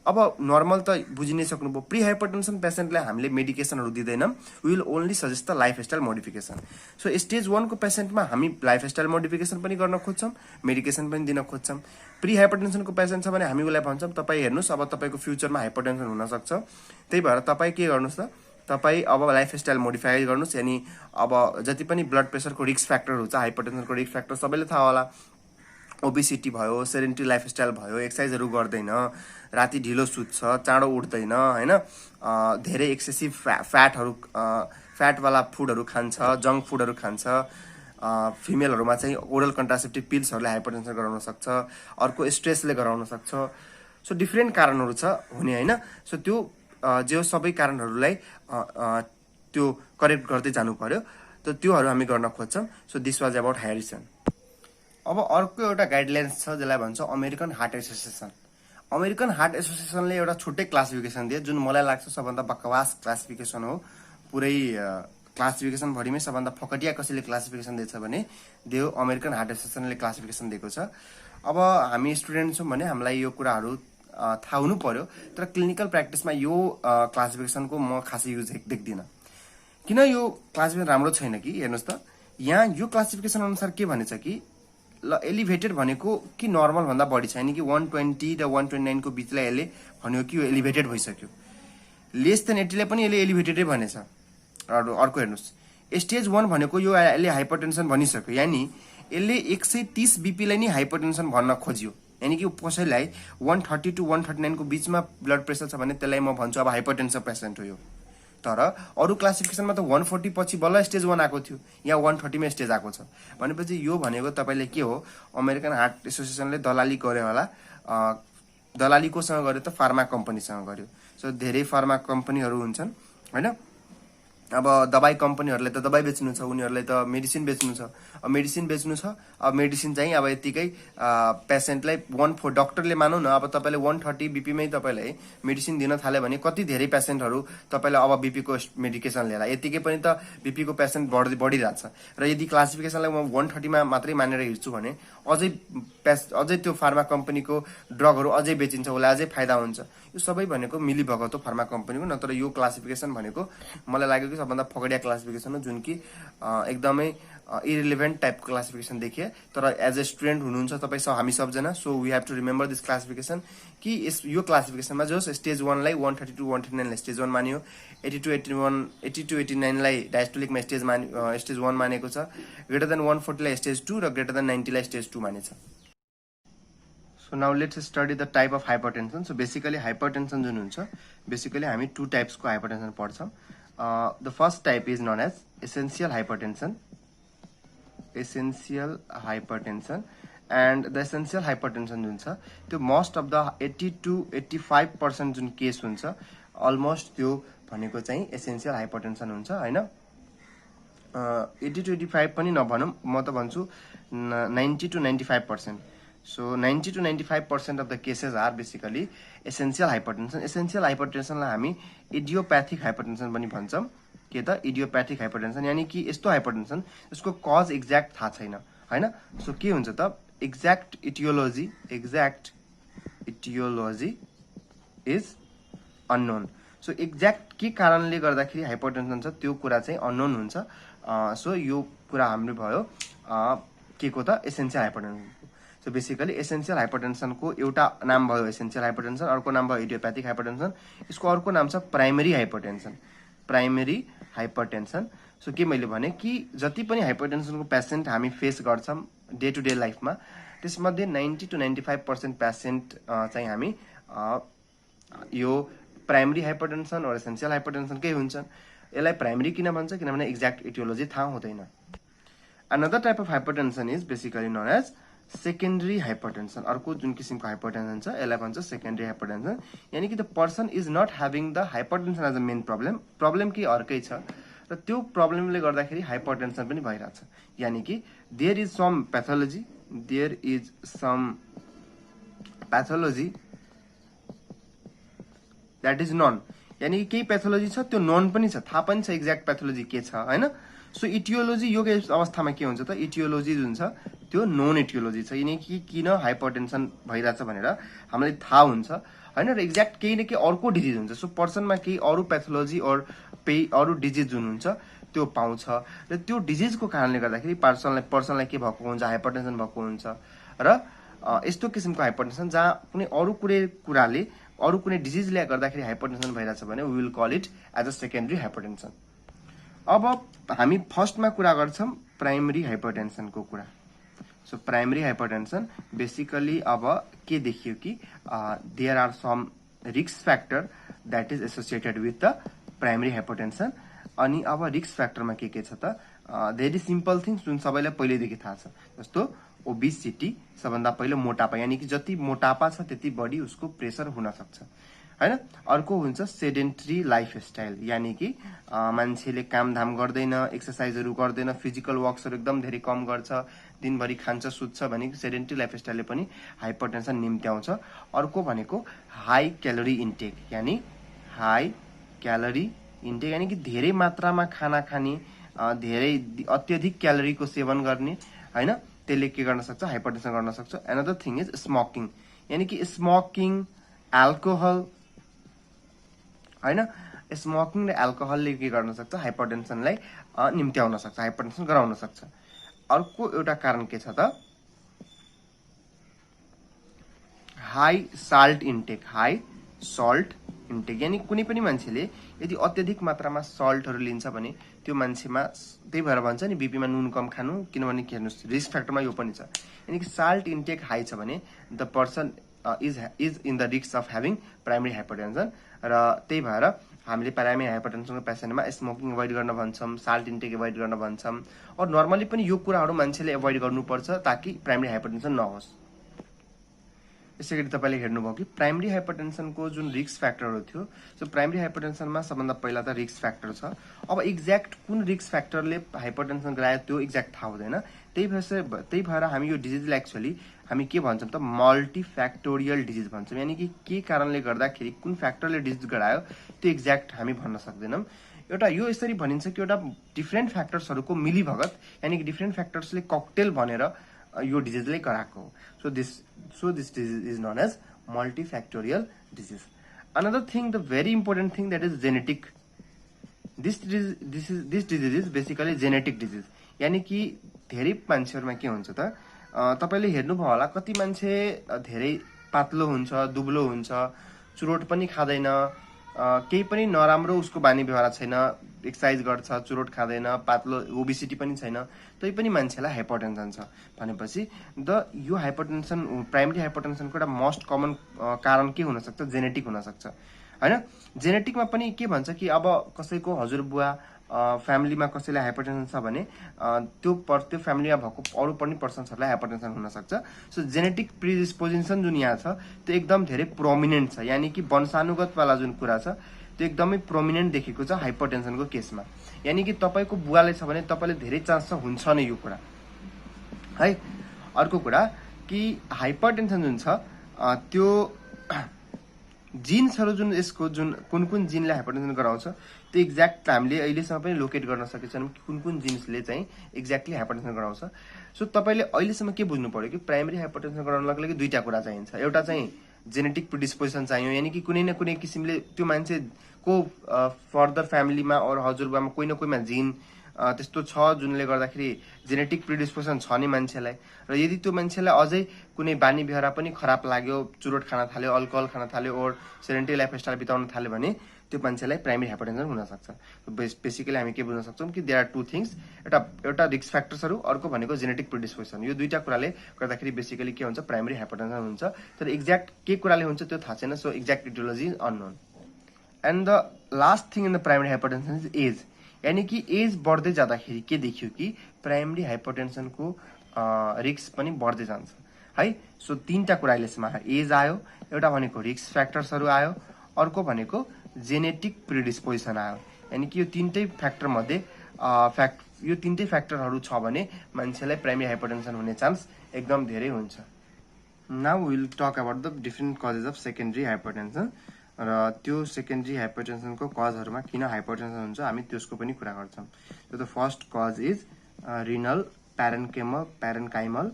अब नर्मल त बुझि नै सक्नुभयो. प्री हाइपरटेन्सन पेसेन्टलाई हामीले मेडिकेसनहरू दिँदैनौँ. We will only suggest the lifestyle modification. So stage 1 को पेसेन्टमा हामी लाइफस्टाइल मोडिफिकेसन पनि गर्न खोज्छौँ, मेडिकेसन पनि दिन खोज्छौँ. प्री हाइपरटेन्सनको पेसेन्ट छ भने हामी उसलाई भन्छौँ तपाईँ हेर्नुहोस् अब तपाईँको फ्युचरमा हाइपरटेन्सन हुनसक्छ, त्यही भएर तपाईँ के गर्नुहोस् त, तपाईँ अब लाइफस्टाइल मोडिफाई गर्नुहोस्. यानि अब जति पनि ब्लड प्रेसरको रिस्क फ्याक्टरहरू छ, हाइपरटेन्सनको रिस्क फ्याक्टर सबैले थाहा होला. ओबेसिटी भयो, सेडेन्टरी लाइफस्टाइल भयो, एक्सर्साइजहरू गर्दैन, राति ढिलो सुत्छ, चाँडो उठ्दैन, होइन, धेरै एक्सेसिभ फ्याटवाला फुडहरू खान्छ, जङ्क फुडहरू खान्छ. फिमेलहरूमा चाहिँ ओरल कन्ट्रासेप्टिभ पिल्सहरूले हाइपरटेन्सन गराउन सक्छ, अर्को स्ट्रेसले गराउन सक्छ. सो डिफ्रेन्ट कारणहरू छ हुने, होइन. सो त्यो जो सबै कारणहरूलाई त्यो करेक्ट गर्दै जानु पर्यो. त त्योहरू हामी गर्न खोज्छौँ. So this was about Harrison. अब अर्को एउटा गाइडलाइन्स छ जसलाई भन्छ American Heart Association. American Heart एसोसिएसनले एउटा छुट्टै क्लासिफिकेसन दियो जुन मलाई लाग्छ सबभन्दा बकवास क्लासिफिकेसन हो. पुरै क्लासिफिकेसन भरिमै सबभन्दा फकटिया कसैले क्लासिफिकेसन दिएछ भने त्यो अमेरिकन हार्ट एसोसिएसनले क्लासिफिकेसन दिएको छ. अब हामी स्टुडेन्ट छौँ भने हामीलाई यो कुराहरू थाहा हुनु पर्यो. तर क्लिनिकल प्र्याक्टिसमा यो क्लासिफिकेसनको म खासै युज देख्दिनँ. किन यो क्लासिफिकेसन राम्रो छैन कि हेर्नुहोस् त, यहाँ यो क्लासिफिकेसन अनुसार के भनेछ कि ल एलिभेटेड भनेको कि नर्मल भन्दा बढी छ, यानि कि 120 र 129 को बिचलाई यसले भन्यो कि यो एलिभेटेड भइसक्यो. लेस देन 80 लाई पनि यसले एलिभेटेडै भनेछ. अर्को हेर्नुहोस्, स्टेज 1 भनेको यो यसले हाइपरटेन्सन भनिसक्यो, यानि यसले 130 बीपीलाई नै हाइपरटेन्सन भन्न खोज्यो. यानि कि कसैलाई 130 to 139 को बिचमा ब्लड प्रेसर छ भने त्यसलाई म भन्छु अब हाइपरटेन्सन पेसेन्ट हो यो. तर अरू क्लासिफिकेसनमा त 140 पछि बल्ल स्टेज 1 आएको थियो, यहाँ 130 मा स्टेज आएको छ भनेपछि यो भनेको तपाईँले के हो, अमेरिकन हार्ट एसोसिएसनले दलाली गर्यो होला. दलाली कोसँग गर्यो त, फार्मा कम्पनीसँग गर्यो. सो धेरै फार्मा कम्पनीहरू हुन्छन्, होइन. अब दबाई कम्पनीहरूले त दबाई बेच्नु छ, उनीहरूले त मेडिसिन बेच्नु छ. अब मेडिसिन बेच्नु छ, अब मेडिसिन चाहिँ अब यतिकै पेसेन्टलाई डक्टरले मानौ न अब तपाईँले 130 बीपीमै तपाईँलाई मेडिसिन दिन थाल्यो भने कति धेरै पेसेन्टहरू तपाईँलाई अब बीपीको मेडिकेसन लिएर यतिकै पनि त बीपीको पेसेन्ट बढिरहेछ. र यदि क्लासिफिकेसनलाई म 130 मा मात्रै मानेर हिँड्छु भने अझै त्यो फार्मा कम्पनीको ड्रगहरू अझै बेचिन्छ, उसलाई अझै फाइदा हुन्छ. यो सबै भनेको मिलीभगत हो फार्मा कम्पनीको. नत्र यो क्लासिफिकेसन भनेको मलाई लाग्यो कि सबभन्दा फगडिया क्लासिफिकेसन हो जुन कि एकदमै इरिलेभेन्ट टाइपको क्लासिफिकेसन देखिए. तर एज ए स्टुडेन्ट हुनुहुन्छ तपाईँ हामी सबजना, so we have to remember this classification कि यो क्लासिफिकेसनमा जो स्टेज 1 लाई 130 to 139 लाई स्टेज 1 मानियो, 80 to 89 लाई डायस्टोलिकमा स्टेज 1 मानेको छ, ग्रेटर देन 140 लाई स्टेज 2 र ग्रेटर देन 90 लाई स्टेज 2 मानेछ. So now let's study the type of hypertension. So basically hypertension जुन हुन्छ बेसिकली हामी 2 टाइप्सको हाइपरटेन्सन पढ्छौँ. The first type is known as essential hypertension. And the essential hypertension जुन छ त्यो most of the 80 to 85% जुन केस हुन्छ almost त्यो भनेको चाहिँ essential hypertension हुन्छ, होइन. 80 to 85 पनि नभनौँ, म त भन्छु 90 to 95%. So 90 to 95% of the cases are basically essential hypertension. Essential hypertension लाई हामी इडियोप्याथिक हाइपरटेन्सन पनि भन्छौँ. के त इडियोप्याथिक हाइपरटेन्सन, यानि कि यस्तो हाइपरटेन्सन यसको कज एक्ज्याक्ट थाहा छैन, होइन. सो के हुन्छ त, exact etiology is unknown. So exact के कारणले गर्दाखेरि हाइपरटेन्सन छ त्यो कुरा चाहिँ अननोन हुन्छ. सो यो कुरा हाम्रो भयो के को त essential hypertension. So basically essential हाइपरटेन्सनको एउटा नाम भयो एसेन्सियल हाइपरटेन्सन, अर्को नाम भयो इडियोप्याथिक हाइपरटेन्सन, यसको अर्को नाम छ प्राइमेरी हाइपरटेन्सन. सो के मैले भने कि जति पनि हाइपरटेन्सनको पेसेन्ट हामी फेस गर्छौँ डे टु डे लाइफमा त्यसमध्ये 90 to 95% पेसेन्ट चाहिँ हामी यो प्राइमेरी हाइपरटेन्सन र एसेन्सियल हाइपरटेन्सनकै हुन्छन्. यसलाई प्राइमेरी किन भन्छ किनभने एक्ज्याक्ट इटियोलोजी थाहा हुँदैन. Another type of hypertension is basically known as secondary hypertension. अर्को जुन किसिमको हाइपरटेन्सन छ यसलाई भन्छ सेकेन्डरी हाइपरटेन्सन, यानि कि the person is not having the hypertension as a main problem कि अर्कै छ, र त्यो प्रब्लमले गर्दाखेरि हाइपरटेन्सन पनि भइरहेछ। यानी कि there is some pathology that is none, यानी कि केही पैथोलोजी छ त्यो नन पनि छ, थाहा पनि छ एक्ज्याक्ट पैथोलोजी के छ हैन। सो इटियोलोजी यो अवस्थामा के हुन्छ त, इटियोलोजी जुन छ त्यो नोन इटियोलोजी छ, यानी कि किन हाइपरटेन्सन भइरहेछ भनेर हामीलाई थाहा हुन्छ हैन, र एक्ज्याक्ट केही न केही अर्को डिजिज हुन्छ। सो पर्सनमा केही अरू पैथोलोजी अरू डिजिज जुन हुन्छ त्यो पाउँछ, र त्यो डिजिजको कारणले गर्दाखेरि पर्सनलाई के भएको हुन्छ, हाइपरटेन्सन भएको हुन्छ। र यस्तो किसिमको हाइपरटेन्सन जहाँ अरू कुनै डिजिजले गर्दाखेरि हाइपरटेन्सन भइरहेछ भने we will call it as a secondary hypertension. अब हामी फर्स्टमा कुरा गर्छौं प्राइमरी हाइपरटेन्सनको कुरा। सो प्राइमरी हाइपरटेन्सन बेसिकली अब के देखियो कि there are some risk factor that is associated with the primary hypertension. अनि अब रिस्क फ्याक्टरमा के छ त, भेरी सिम्पल थिङ्स जुन सबैलाई पहिल्यैदेखि थाहा छ, जस्तो ओबिसिटी, सबभन्दा पहिलो मोटापा, यानी कि जति मोटापा छ त्यति बढी उसको प्रेसर हुन सक्छ हैन। अर्को हुन्छ सेडेन्टरी लाइफस्टाइल, यानी कि मान्छेले कामधाम गर्दैन, एक्सरसाइजहरू गर्दैन, फिजिकल वर्क्सहरू एकदम धेरै कम गर्छ, दिनभरि खान्छ सुत्छ भने सेडेन्टरी लाइफस्टाइलले पनि हाइपरटेन्सन निम्त्याउँछ। अर्को भनेको हाई क्यालोरी इन्टेक, यानी कि धेरै मात्रामा खाना खाने, धेरै अत्यधिक क्यालोरीको सेवन गर्ने हैन, त्यसले के गर्न सक्छ, हाइपरटेन्सन गर्न सक्छ। अनदर थिङ इज स्मोकिङ, यानी कि स्मोकिङ, एल्कोहल हैन, स्मोकिङ र एल्कोहलले के गर्न सक्छ, हाइपरटेन्सनलाई निम्त्याउन सक्छ, हाइपरटेन्सन गराउन सक्छ। अर्को एउटा कारण के छ त, हाई सल्ट इन्टेक, यानी कुनै पनि मान्छेले यदि अत्यधिक मात्रामा सल्टहरू लिन्छ भने त्यो मान्छेमा, त्यही भएर भन्छ नि बीपीमा नुन कम खानु, किनभने हेर्नुस् रिस्क फ्याक्टरमा यो पनि छ, यानी कि सल्ट इन्टेक हाई छ भने the person is in the risk of having primary hypertension. र त्यही भएर हामीले प्राइमरी हाइपरटेन्सनको पेसेन्टमा स्मोकिङ एभोइड गर्न भन्छौँ, सल्ट इन्टेक एभोइड गर्न भन्छौँ, और नर्मली पनि यो कुराहरू मान्छेले एभोइड गर्नुपर्छ ताकि प्राइमरी हाइपरटेन्सन नहोस्। यसै गरी तपाईँले हेर्नुभयो कि प्राइमरी हाइपरटेन्सनको जुन रिस्क फ्याक्टरहरू थियो, सो प्राइमरी हाइपरटेन्सनमा सबभन्दा पहिला त रिस्क फ्याक्टर छ। अब एक्ज्याक्ट कुन रिस्क फ्याक्टरले हाइपरटेन्सन गरायो त्यो एक्ज्याक्ट थाहा हुँदैन, त्यही भएर हामी यो डिजिजलाई एक्चुअली हामी के भन्छौँ त, मल्टिफ्याक्टोरियल डिजिज भन्छौँ, यानी कि के कारणले गर्दाखेरि कुन फ्याक्टरले डिजिज गरायो त्यो एक्ज्याक्ट हामी भन्न सक्दैनौँ। एउटा यो यसरी भनिन्छ कि एउटा डिफ्रेन्ट फ्याक्टर्सहरूको मिलीभगत, यानी कि डिफ्रेन्ट फ्याक्टर्सले ककटेल भनेर यो डिजिजले गराएको हो। So this disease is known as multifactorial disease. Another thing, the very important thing, that is genetic. This disease is basically genetic disease, यानी कि धेरै मान्छेहरूमा के हुन्छ त, तपाईँले हेर्नुभयो होला कति मान्छे धेरै पातलो हुन्छ, दुब्लो हुन्छ, चुरोट पनि खाँदैन, केही पनि नराम्रो उसको बानी व्यवहार छैन, एक्सर्साइज गर्छ, चुरोट खाँदैन, पातलो, ओबिसिटी पनि छैन, तै पनि मान्छेलाई हाइपरटेन्सन छ भनेपछि यो हाइपरटेन्सन, प्राइमरी हाइपरटेन्सनको एउटा मोस्ट कमन कारण के हुन सक्छ, जेनेटिक हुन सक्छ हैन। जेनेटिकमा पनि के भन्छ कि अब कसैको हजुरबुवा फ्यामिलीमा कसैलाई हाइपरटेन्सन छ भने त्यो फ्यामिलीमा भएको अरू पनि पर्सन्सहरूलाई हाइपरटेन्सन हुन सक्छ। सो जेनेटिक प्रिडिस्पोजिसन जुन यहाँ छ त्यो एकदम धेरै प्रोमिनेन्ट छ, यानी कि वंशानुगतवाला जुन कुरा छ त्यो एकदमै प्रोमिनेन्ट देखेको छ हाइपरटेन्सनको केसमा। यानी कि तपाईँको बुवाले छ भने तपाईँले धेरै चान्स हुन्छ नै यो कुरा है। अर्को कुरा कि हाइपरटेन्सन जुन छ त्यो जिन्सहरू जुन यसको जुन कुन जिनले हाइपरटेन्सन गराउँछ त्यो एक्ज्याक्ट हामीले अहिलेसम्म पनि लोकेट गर्न सकेका छैनौँ कि कुन जिन्सले चाहिँ एक्ज्याक्टली हाइपरटेन्सन गराउँछ। सो तपाईँले अहिलेसम्म के बुझ्नु पर्यो कि प्राइमरी हाइपरटेन्सन गराउनको लागि दुईटा कुरा चाहिन्छ। एउटा चाहिँ जेनेटिक प्रिडिस्पोजिसन चाहियो, यानी कि कुनै न कुनै किसिमले त्यो मान्छेको फर्दर फ्यामिलीमा अरू हजुरबामा कोही न कोहीमा जिन त्यस्तो छ जुनले गर्दाखेरि जेनेटिक प्रिडिस्पोजिसन छ नि मान्छेलाई। र यदि त्यो मान्छेलाई अझै कुनै बानी व्यवहार पनि खराब लाग्यो, चुरोट खान थाल्यो, अल्कोहल खान थाल्यो, और सेडेन्टरी लाइफस्टाइल बिताउन थाल्यो भने त्यो मान्छेलाई प्राइमरी हाइपरटेन्सन हुन सक्छ। बेसिकली हामी के बुझ्न सक्छौँ कि देयर आर टू थिङ्स, एउटा रिस्क फ्याक्टर्सहरू, अर्को भनेको जेनेटिक प्रिडिस्पोजिसन। यो दुईटा कुराले गर्दाखेरि बेसिकली के हुन्छ, प्राइमरी हाइपरटेन्सन हुन्छ। तर एक्ज्याक्ट के कुराले हुन्छ त्यो थाहा छैन, so exact etiology is unknown. And the last thing in the primary hypertension is age, यानी कि एज बढ्दै जाँदाखेरि के देखियो कि प्राइमरी हाइपरटेन्सनको रिस्क पनि बढ्दै जान्छ है। सो तीनटा कुरा अहिलेसम्म आयो, एज आयो, एउटा भनेको रिस्क फ्याक्टर्सहरू आयो, अर्को भनेको जेनेटिक प्रिडिस्पोजिसन आयो। यानी कि यो तीनटै फ्याक्टर मध्ये यो तीनटै फ्याक्टरहरू छ भने मान्छेलाई प्राइमेरी हाइपरटेन्सन हुने चान्स एकदम धेरै हुन्छ। Now we will talk about the different causes of secondary hypertension र त्यो सेकेन्डरी हाइपरटेन्सनको कजहरूमा किन हाइपरटेन्सन हुन्छ हामी त्यसको पनि कुरा गर्छौँ। So the first cause is renal parenchymal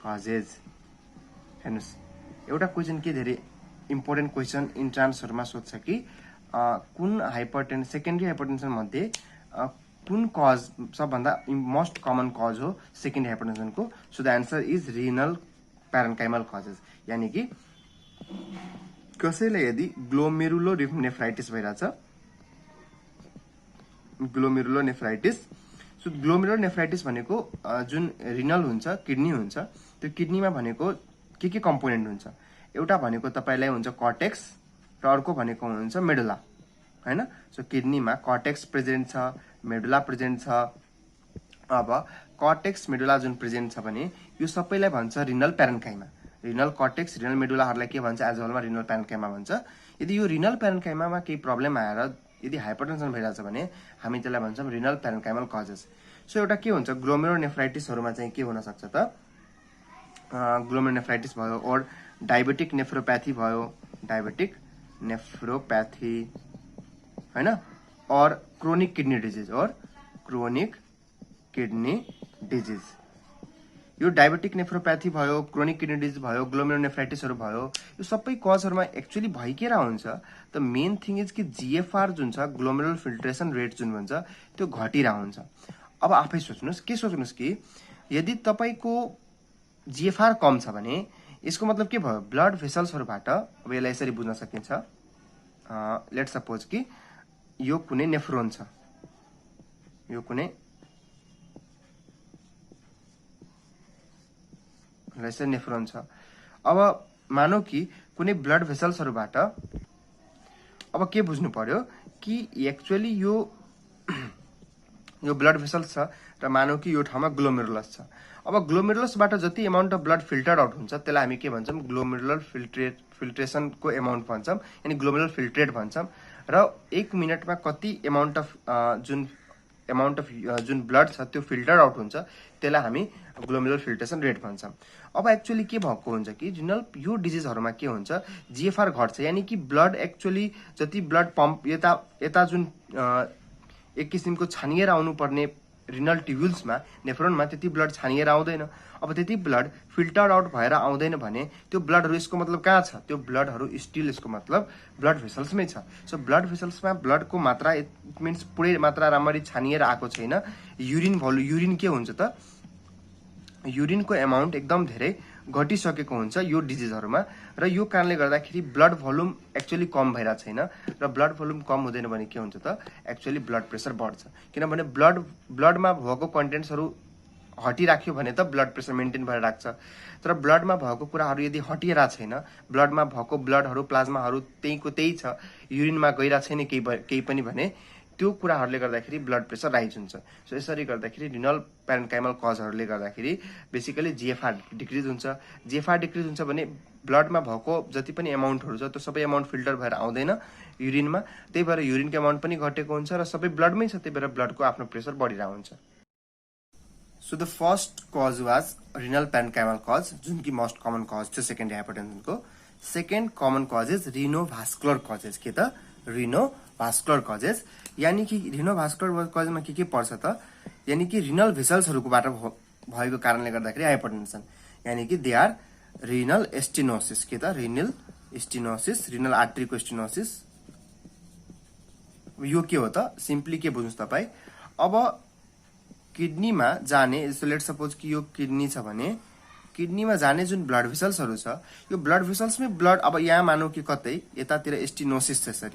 causes. हेर्नुहोस् एउटा क्वेसन के धेरै इम्पोर्टेन्ट क्वेसन इन्ट्रान्सहरूमा सोध्छ कि कुन सेकेन्डरी हाइपरटेन्सन मध्ये कुन कज सबभन्दा मोस्ट कमन कज हो सेकेन्डरी हाइपरटेन्सनको। So the answer is renal parenchymal causes. यानी कि कसैलाई यदि ग्लोमेरुलोनेफ्राइटिस भइरहेछ, ग्लोमेरुलोनेफ्राइटिस, सो ग्लोमेरुलोनेफ्राइटिस भनेको जुन रिनल हुन्छ, किडनी हुन्छ, त्यो किडनीमा भनेको के कम्पोनेन्ट हुन्छ। एउटा भनेको तपाईलाई हुन्छ कर्टेक्स र अर्को भनेको हुन्छ मेडुला, हैन। सो किडनीमा कर्टेक्स प्रेजेन्ट छ, मेडुला प्रेजेन्ट छ। अब कर्टेक्स मेडुला जुन प्रेजेन्ट छ भने यो सबैलाई भन्छ रिनल प्यारेन्काइमा। रिनल कर्टेक्स, रिनल मेडुलाहरूलाई के भन्छ, एज वेलमा रिनल प्यारेन्काइमा भन्छ। यदि यो रिनल प्यारेन्काइमामा केही प्रब्लम आएर यदि हाइपरटेन्सन भइरहेछ भने हामी त्यसलाई भन्छौँ रिनल प्यारेन्काइमल कजेस। सो एउटा के हुन्छ ग्लोमेरुलोनेफ्राइटिसहरूमा चाहिँ के हुन सक्छ त, ग्लोमेरुलोनेफ्राइटिस भयो और डायबेटिक नेफ्रोप्याथी भयो, डायबेटिक नेफ्रोप्याथी, हैन, और क्रोनिक किडनी डिजिज, यो डायबेटिक नेफ्रोप्याथी भयो, क्रोनिक किडनी डिजिज भयो, ग्लोमेरुलोनेफ्राइटिसहरू भयो, यो सबै कजहरूमा एक्चुअली भइकेरा हुन्छ। द मेन थिङ इज कि जीएफआर जुन छ, ग्लोमेरुलर फिल्ट्रेसन रेट जुन भन्छ, त्यो घटिरा हुन्छ। अब आफै सोच्नुहोस् कि यदि तपाईको जीएफआर कम छ भने यसको मतलब के भयो, ब्लड भेसल्सहरूबाट, अब यसलाई यसरी बुझ्न सकिन्छ। लेट सपोज कि यो कुनै नेफ्रोन छ, यो कुनै नेफ्रोन छ। अब मानौ कि कुनै ब्लड भेसल्सहरूबाट, अब के बुझ्नु पर्यो कि एक्चुअली यो ब्लड भेसल्स छ र मानौ कि यो ठाउँमा ग्लोमेरुलस छ। अब ग्लोमेरुलसबाट जति amount of blood filter out हुन्छ त्यसलाई हामी के भन्छौँ, ग्लोमेरुलर फिल्ट्रेसनको एमाउन्ट भन्छौँ, यानी ग्लोमेरुलर फिल्ट्रेट भन्छौँ। र 1 मिनटमा कति एमाउन्ट अफ जुन ब्लड छ त्यो फिल्टर आउट हुन्छ त्यसलाई हामी ग्लोमेरुलर फिल्ट्रेसन रेट भन्छौँ। अब एक्चुअली के भएको हुन्छ कि यो डिजिजहरूमा के हुन्छ, जीएफआर घट्छ, यानी कि ब्लड एक्चुअली जति ब्लड पम्प यता जुन एक किसिमको छानिएर आउनुपर्ने रिनल ट्युब्युल्समा, नेफ्रोनमा त्यति ब्लड छानिएर आउँदैन। अब त्यति ब्लड फिल्टर आउट भएर आउँदैन भने त्यो ब्लडहरू यसको मतलब कहाँ छ, त्यो ब्लडहरू स्टिल यसको मतलब ब्लड भेसल्समै छ। सो ब्लड भेसल्समा ब्लडको मात्रा, इट मिन्स पुरै मात्रा राम्ररी छानिएर आएको छैन। युरिन के हुन्छ त, युरिनको एमाउन्ट एकदम धेरै घटिसकेको हुन्छ यो डिजिजहरूमा, र यो कारणले गर्दाखेरि ब्लड भोल्युम एक्चुअली कम भइरहेको छैन। र ब्लड भोल्युम कम हुँदैन भने के हुन्छ त, एक्चुअली ब्लड प्रेसर बढ्छ, किनभने ब्लडमा भएको कन्टेन्ट्सहरू हटिराख्यो भने त ब्लड प्रेसर मेन्टेन भएर राख्छ। तर ब्लडमा भएको कुराहरू यदि हटिरहेको छैन, ब्लडमा भएको ब्लडहरू, प्लाज्माहरू त्यहीको त्यही छ, युरिनमा गइरहेको छैन केही पनि भने त्यो कुराहरूले गर्दाखेरि ब्लड प्रेसर राइज हुन्छ। सो यसरी गर्दाखेरि रिनल प्यारेन्काइमल कजहरूले गर्दाखेरि बेसिकली जीएफआर डिक्रिज हुन्छ। जीएफआर डिक्रिज हुन्छ भने ब्लडमा भएको जति पनि एमाउन्टहरू छ त्यो सबै एमाउन्ट फिल्टर भएर आउँदैन युरिनमा, त्यही भएर युरिनको एमाउन्ट पनि घटेको हुन्छ र सबै ब्लडमै छ, त्यही भएर ब्लडको आफ्नो प्रेसर बढिरहेको हुन्छ। So the first cause was renal parenchymal cause, जुन कि मोस्ट कमन कज थियो सेकेन्डरी हाइपरटेन्सनको। Second common cause is renovascular causes. के त, रिनोभास्कुलर कजेस, यानी कि रिनोभास्कुलर कजमा के पर्छ त, यानी कि रिनल भेसल्सहरूकोबाट भएको कारणले गर्दाखेरि हाइपरटेन्सन, यानी कि दे आर रिनल स्टेनोसिस। के त, रिनल स्टेनोसिस, रिनल आर्टरीको स्टेनोसिस। यो के हो त, सिम्पली के बुझ्नुहोस् तपाईँ, अब किडनीमा जाने, लेट सपोज कि यो किडनी छ भने किडनीमा जाने जुन ब्लड भेसल्सहरू छ, यो ब्लड भेसल्समै ब्लड, अब यहाँ मानौ कि कतै यतातिर स्टेनोसिस छ,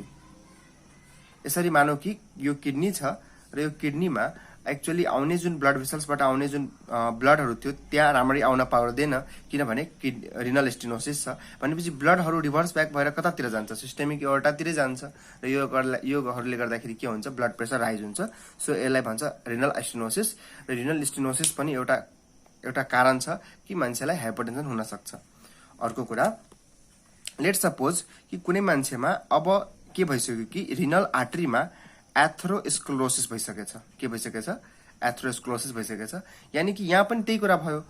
यसरी मानौ कि यो किडनी छ र यो किडनीमा एक्चुअली आउने जुन ब्लड भेसल्सबाट आउने जुन ब्लडहरू थियो त्यहाँ राम्ररी आउन पाउँदैन, किनभने रिनल स्टेनोसिस छ भनेपछि ब्लडहरू रिभर्स ब्याक भएर कतातिर जान्छ, सिस्टेमिक एओर्टातिरै जान्छ र योहरूले गर्दाखेरि के हुन्छ, ब्लड प्रेसर राइज हुन्छ। सो यसलाई भन्छ रिनल स्टेनोसिस। र रिनल स्टेनोसिस पनि एउटा कारण छ कि मान्छेलाई हाइपरटेन्सन हुन सक्छ। अर्को कुरा, लेट सपोज कि कुनै मान्छेमा अब के भइसक्यो कि रिनल आर्टरीमा एथेरोस्क्लेरोसिस भइसकेछ। के भइसकेछ? एथेरोस्क्लेरोसिस भइसकेछ। यानी कि यहाँ पनि त्यही कुरा भयो,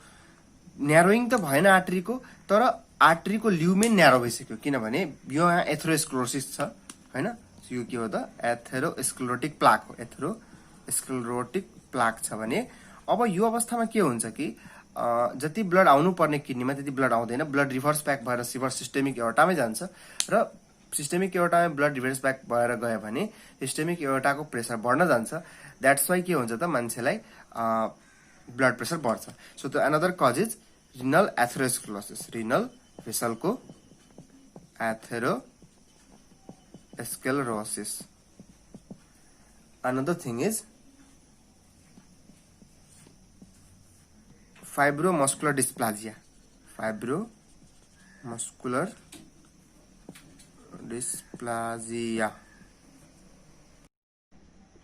न्यारोइङ त भएन आर्टरीको, तर आर्टरीको ल्युमेन न्यारो भइसक्यो, किनभने यो यहाँ एथेरोस्क्लेरोसिस छ हैन। यो के हो त? एथेरोस्क्लेरोटिक प्लाक हो। एथेरोस्क्लेरोटिक प्लाक छ भने अब यो अवस्थामा के हुन्छ कि जति ब्लड आउनु पर्ने किडनीमा त्यति ब्लड आउँदैन, ब्लड रिभर्स ब्याक भएर सिस्टेमिक एओर्टामै जान्छ र सिस्टेमिक एओर्टामा ब्लड रिभर्स ब्याक भएर गयो भने सिस्टेमिक एओर्टाको प्रेसर बढ्न जान्छ। द्याट्स वाइ के हुन्छ त मान्छेलाई ब्लड प्रेसर बढ्छ। So the another cause is renal atherosclerosis, renal भेसलको atherosclerosis. Another thing is fibromuscular dysplasia. Fibromuscular dysplasia.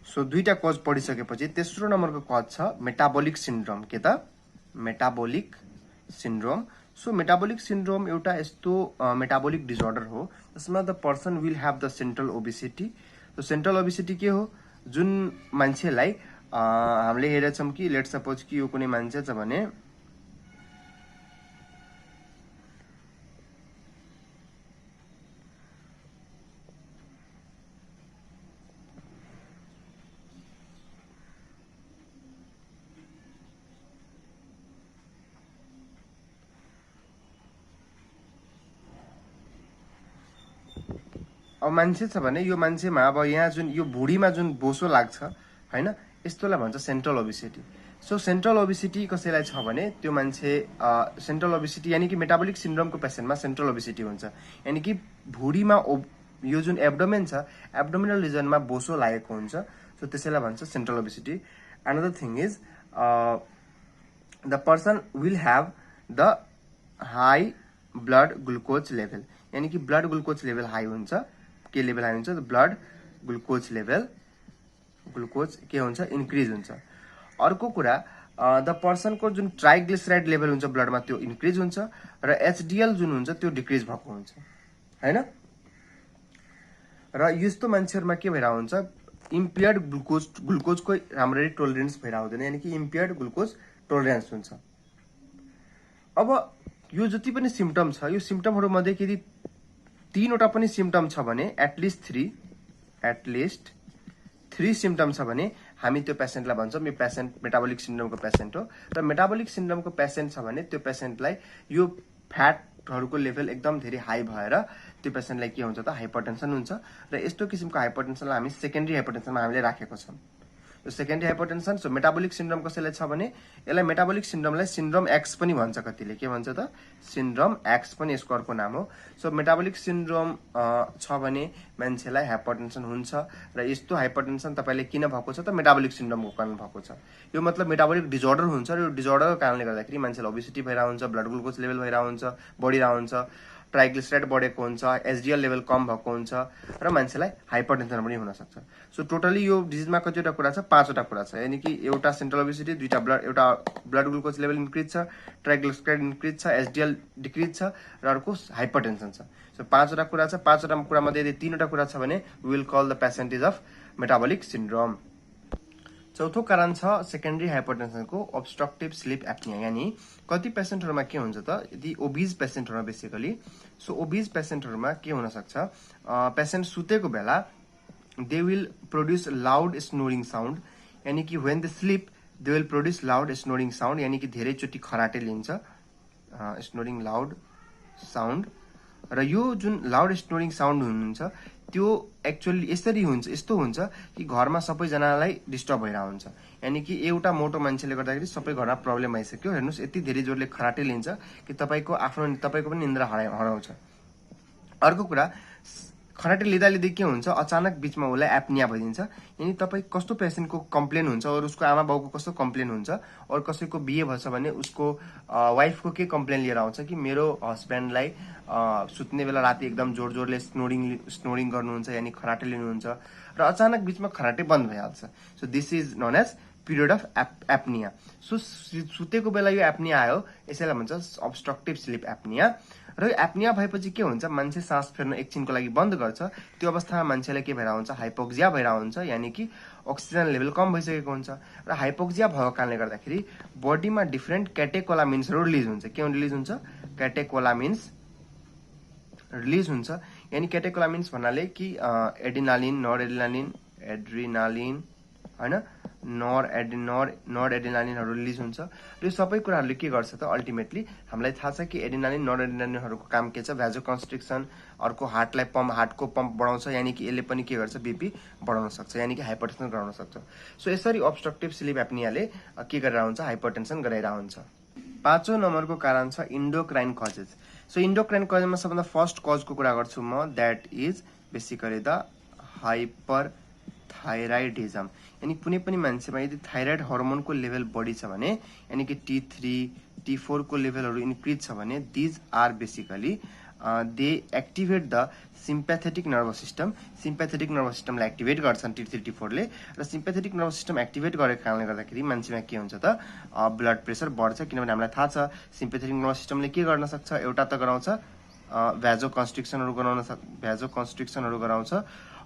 So दुईटा कज पढिसकेपछि तेस्रो नम्बरको कज छ मेटाबोलिक सिन्ड्रोम। के त? Metabolic syndrome. So metabolic syndrome एउटा यस्तो मेटाबोलिक डिसअर्डर हो जसमा the person will have the central obesity. So central obesity के हो? जुन मान्छेलाई हामीले हेरेछौँ कि लेट सपोज कि यो कुनै मान्छे छ भने अब मान्छे छ भने यो मान्छेमा अब यहाँ जुन यो भुँडीमा जुन बोसो लाग्छ हैन, यस्तोलाई भन्छ central obesity. So central obesity कसैलाई छ भने त्यो मान्छे सेन्ट्रल ओबेसिटी यानी कि मेटाबोलिक सिन्ड्रोमको पेसेन्टमा सेन्ट्रल ओबेसिटी हुन्छ, यानी कि भुँडीमा यो जुन एब्डोमेन छ एब्डोमिनल रिजनमा बोसो लागेको हुन्छ। सो त्यसैलाई भन्छ central obesity. Another thing is the person will have the high blood glucose level, यानी कि ब्लड ग्लुकोज लेभल हाई हुन्छ। के लेभल हाई हुन्छ? ब्लड ग्लुकोज लेभल, ग्लुकोज के हुन्छ? इन्क्रिज हुन्छ। अर्को कुरा द पर्सनको जुन ट्राइग्लिसराइड लेभल हुन्छ ब्लडमा त्यो इन्क्रिज हुन्छ र एचडिएल जुन हुन्छ त्यो डिक्रिज भएको हुन्छ हैन। र यस्तो मान्छेहरुमा के भइरा हुन्छ? इम्पेयर्ड ग्लुकोजको राम्ररी टोलरेन्स भइरा हुँदैन, यानी कि इम्पेयर्ड ग्लुकोज टोलरेन्स हुन्छ। अब यो जति पनि सिम्पटम छ यो सिम्पटमहरु मध्ये यदि तीनवटा पनि सिम्पटम छ भने एटलिस्ट 3 सिम्पटम छ भने हामी त्यो पेशेन्टलाई भन्छौं यो पेशेन्ट मेटाबोलिक सिन्ड्रोमको पेशेन्ट हो। र मेटाबोलिक सिन्ड्रोमको पेशेन्ट छ भने त्यो पेशेन्टलाई यो फ्याटहरुको लेभल एकदम धेरै हाई भएर त्यो पेशेन्टलाई के हुन्छ त? हाइपरटेन्सन हुन्छ। र यस्तो किसिमको हाइपरटेन्सनलाई हामी सेकेन्डरी हाइपरटेन्सनमा हामीले राखेको छौं। यो secondary hypertension. So metabolic syndrome कसैलाई छ भने यसलाई मेटाबोलिक सिन्ड्रोमलाई सिन्ड्रोम एक्स पनि भन्छ, कतिले के भन्छ त? सिन्ड्रोम एक्स पनि यसको अर्को नाम हो। सो मेटाबोलिक सिन्ड्रोम छ भने मान्छेलाई हाइपरटेन्सन हुन्छ र यस्तो हाइपरटेन्सन तपाईले किन भएको छ त? मेटाबोलिक सिन्ड्रोमको कारण भएको छ। यो मतलब मेटाबोलिक डिसअर्डर हुन्छ र यो डिसअर्डरको कारणले गर्दाखेरि मान्छेलाई ओबेसिटी भइरा हुन्छ, ब्लड ग्लुकोज लेभल भइरा हुन्छ, बढिरा हुन्छ, ट्राइग्लिसराइड बढेको हुन्छ, एचडिएल लेभल कम भएको हुन्छ र मान्छेलाई हाइपरटेन्सन पनि हुन सक्छ। सो टोटली यो डिजिजमा कतिवटा कुरा छ? 5वटा कुरा छ, यानी कि एउटा सेन्ट्रल ओबेसिटी, एउटा ब्लड ग्लुकोज लेभल इन्क्रिज छ, ट्राइग्लिसराइड इन्क्रिज छ, एचडिएल डिक्रिज छ र अर्को हाइपरटेन्सन छ। सो 5वटा कुरा छ। 5वटा कुरा मध्ये यदि 3वटा कुरा छ भने we will call the patient is of metabolic syndrome. चौथो कारण छ सेकेन्डरी हाइपरटेन्सनको अब्स्ट्रक्टिभ स्लीप एप्निया, यानी कति पेशेन्टहरुमा के हुन्छ त? यदि ओबिज पेशेन्टहरुमा बेसिकली, सो ओबिज पेशेन्टहरुमा के हुन सक्छ? पेशेन्ट सुतेको बेला they will produce loud snoring sound, यानी कि when they sleep they will produce loud snoring sound, यानी कि धेरैचोटी खराटे लिन्छ, स्नोरिङ लाउड साउन्ड। र यो जुन लाउड स्नोरिङ साउन्ड हुनुहुन्छ त्यो एक्चुअली यस्तो हुन्छ कि घरमा सबैजनालाई डिस्टर्ब भइरा हुन्छ, यानी कि एउटा मोटो मान्छेले गर्दाखेरि सबै घरमा प्रब्लम आइसक्यो। हेर्नुस् यति धेरै जोरले खराटे लिन्छ कि तपाईको पनि निन्द्रा हराउँछ। अर्को कुरा खराटे लिँदा लिँदै के हुन्छ? अचानक बीचमा उसलाई एप्निया भइदिन्छ, यानी तपाई कस्तो पेशेन्टको कम्प्लेन हुन्छ और उसको आमा बाउको कस्तो कम्प्लेन हुन्छ और कसैको बिहे भएछ भने उसको वाइफको के कम्प्लेन लिएर आउँछ कि मेरो हस्बेन्डलाई सुत्ने बेला राति एकदम जोर जोरले स्नोरिङ गर्नुहुन्छ, यानी खराटे लिनुहुन्छ र अचानक बीचमा खराटे बन्द भइहाल्छ। So this is known as period of apnoea. So सुतेको बेला यो एप्निया आयो, यसैलाई भन्छ अब्स्ट्रक्टिभ स्लीप एप्निया। र एप्निया भएपछि के हुन्छ, मान्छे सास फेर्न एकछिनको लागि बन्द गर्छ। त्यो अवस्थामा मान्छेलाई के भइरहेको हुन्छ, हाइपोक्सिया भइरहेको हुन्छ, यानि कि अक्सिजन लेभल कम भइसकेको हुन्छ। र हाइपोक्सिया भएको कारणले गर्दाखेरि बडीमा डिफरेन्ट क्याटेकोलामिन्सहरू रिलिज हुन्छ। के रिलिज हुन्छ, क्याटेकोलामिन्स रिलिज हुन्छ। यानी क्याटेकोलामिन्स भन्नाले कि एड्रिनालिन, एड्रिनालिन हैन, नोरएड्रिनालिनहरु रिलिज हुन्छ। र यो सबै कुराहरुले के गर्छ त, अल्टिमेटली हामीलाई थाहा छ कि एड्रिनालिन, नोरएड्रिनालिनहरुको काम के छ, भ्याजोकन्स्ट्रिक्सन, अर्को हार्टको पम्प बढाउँछ, यानी कि यसले पनि के गर्छ, बीपी बढाउन सक्छ, यानी कि हाइपरटेन्सन गराउन सक्छ। सो यसरी अब्स्ट्रक्टिभ स्लीप एप्नियाले के गरेर हुन्छ, हाइपरटेन्सन गराइरा हुन्छ। 5औं नम्बरको कारण छ इन्डोक्राइन कजेस। सो इन्डोक्राइन कजेसमा सबभन्दा फर्स्ट कजको कुरा गर्छु म, दैट इज बेसिकली द हाइपरथाइराइडिज्म। यानी कुनै पनि मान्छेमा यदि थाइराइड हर्मोनको लेभल बढी छ भने, यानी कि T3, T4 को लेभलहरु इन्क्रिज छ भने, these are basically they activate the sympathetic nervous system. Sympathetic nervous सिस्टमलाई एक्टिभेट गर्छन् T3, T4 ले। र सिम्प्याथेटिक नर्भस सिस्टम एक्टिभेट गरेको कारणले गर्दाखेरि मान्छेमा के हुन्छ त, ब्लड प्रेसर बढ्छ। किनभने हामीलाई थाहा छ सिम्प्याथेटिक नर्भस सिस्टमले के गर्न सक्छ, एउटा त गराउँछ भ्याजोकन्स्ट्रिक्सनहरु गराउँछ,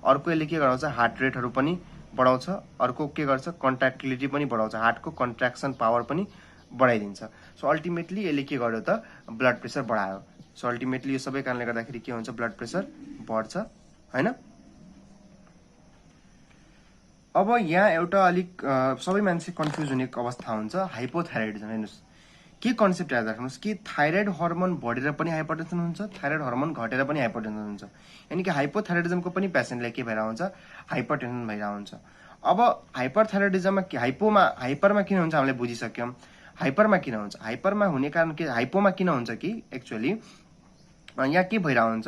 अर्को यसले के गराउँछ, हार्ट रेटहरु पनि बढाउँछ, अर्को के गर्छ, कन्ट्राक्टिलिटी पनि बढाउँछ, हार्टको कन्ट्राक्सन पावर पनि बढाइदिन्छ। सो अल्टिमेटली यसले के गर्यो त, ब्लड प्रेसर बढायो। सो अल्टिमेटली यो सबै कारणले गर्दाखेरि के हुन्छ, ब्लड प्रेसर बढ्छ हैन। अब यहाँ एउटा अलिक सबै मान्छे कन्फ्युज हुने अवस्था हुन्छ, हाइपोथाइराइडिज्म। हेर्नुस् के कन्सेप्ट याद राख्नुस् कि थाइराइड हर्मोन बढेर पनि हाइपरटेन्सन हुन्छ, थाइराइड हर्मोन घटेर पनि हाइपरटेन्सन हुन्छ। यानी कि हाइपोथाइराइडिज्मको पनि पेशेन्टलाई के भइरहेको हुन्छ, हाइपरटेन्सन भइरहेको हुन्छ। अब हाइपरथाइराइडिज्ममा हाइपरमा किन हुन्छ हामीले बुझिसक्यौं। हाइपरमा किन हुन्छ, हाइपरमा हुने कारण के, हाइपोमा किन हुन्छ कि एक्चुअली यहाँ के भइरहेको हुन्छ,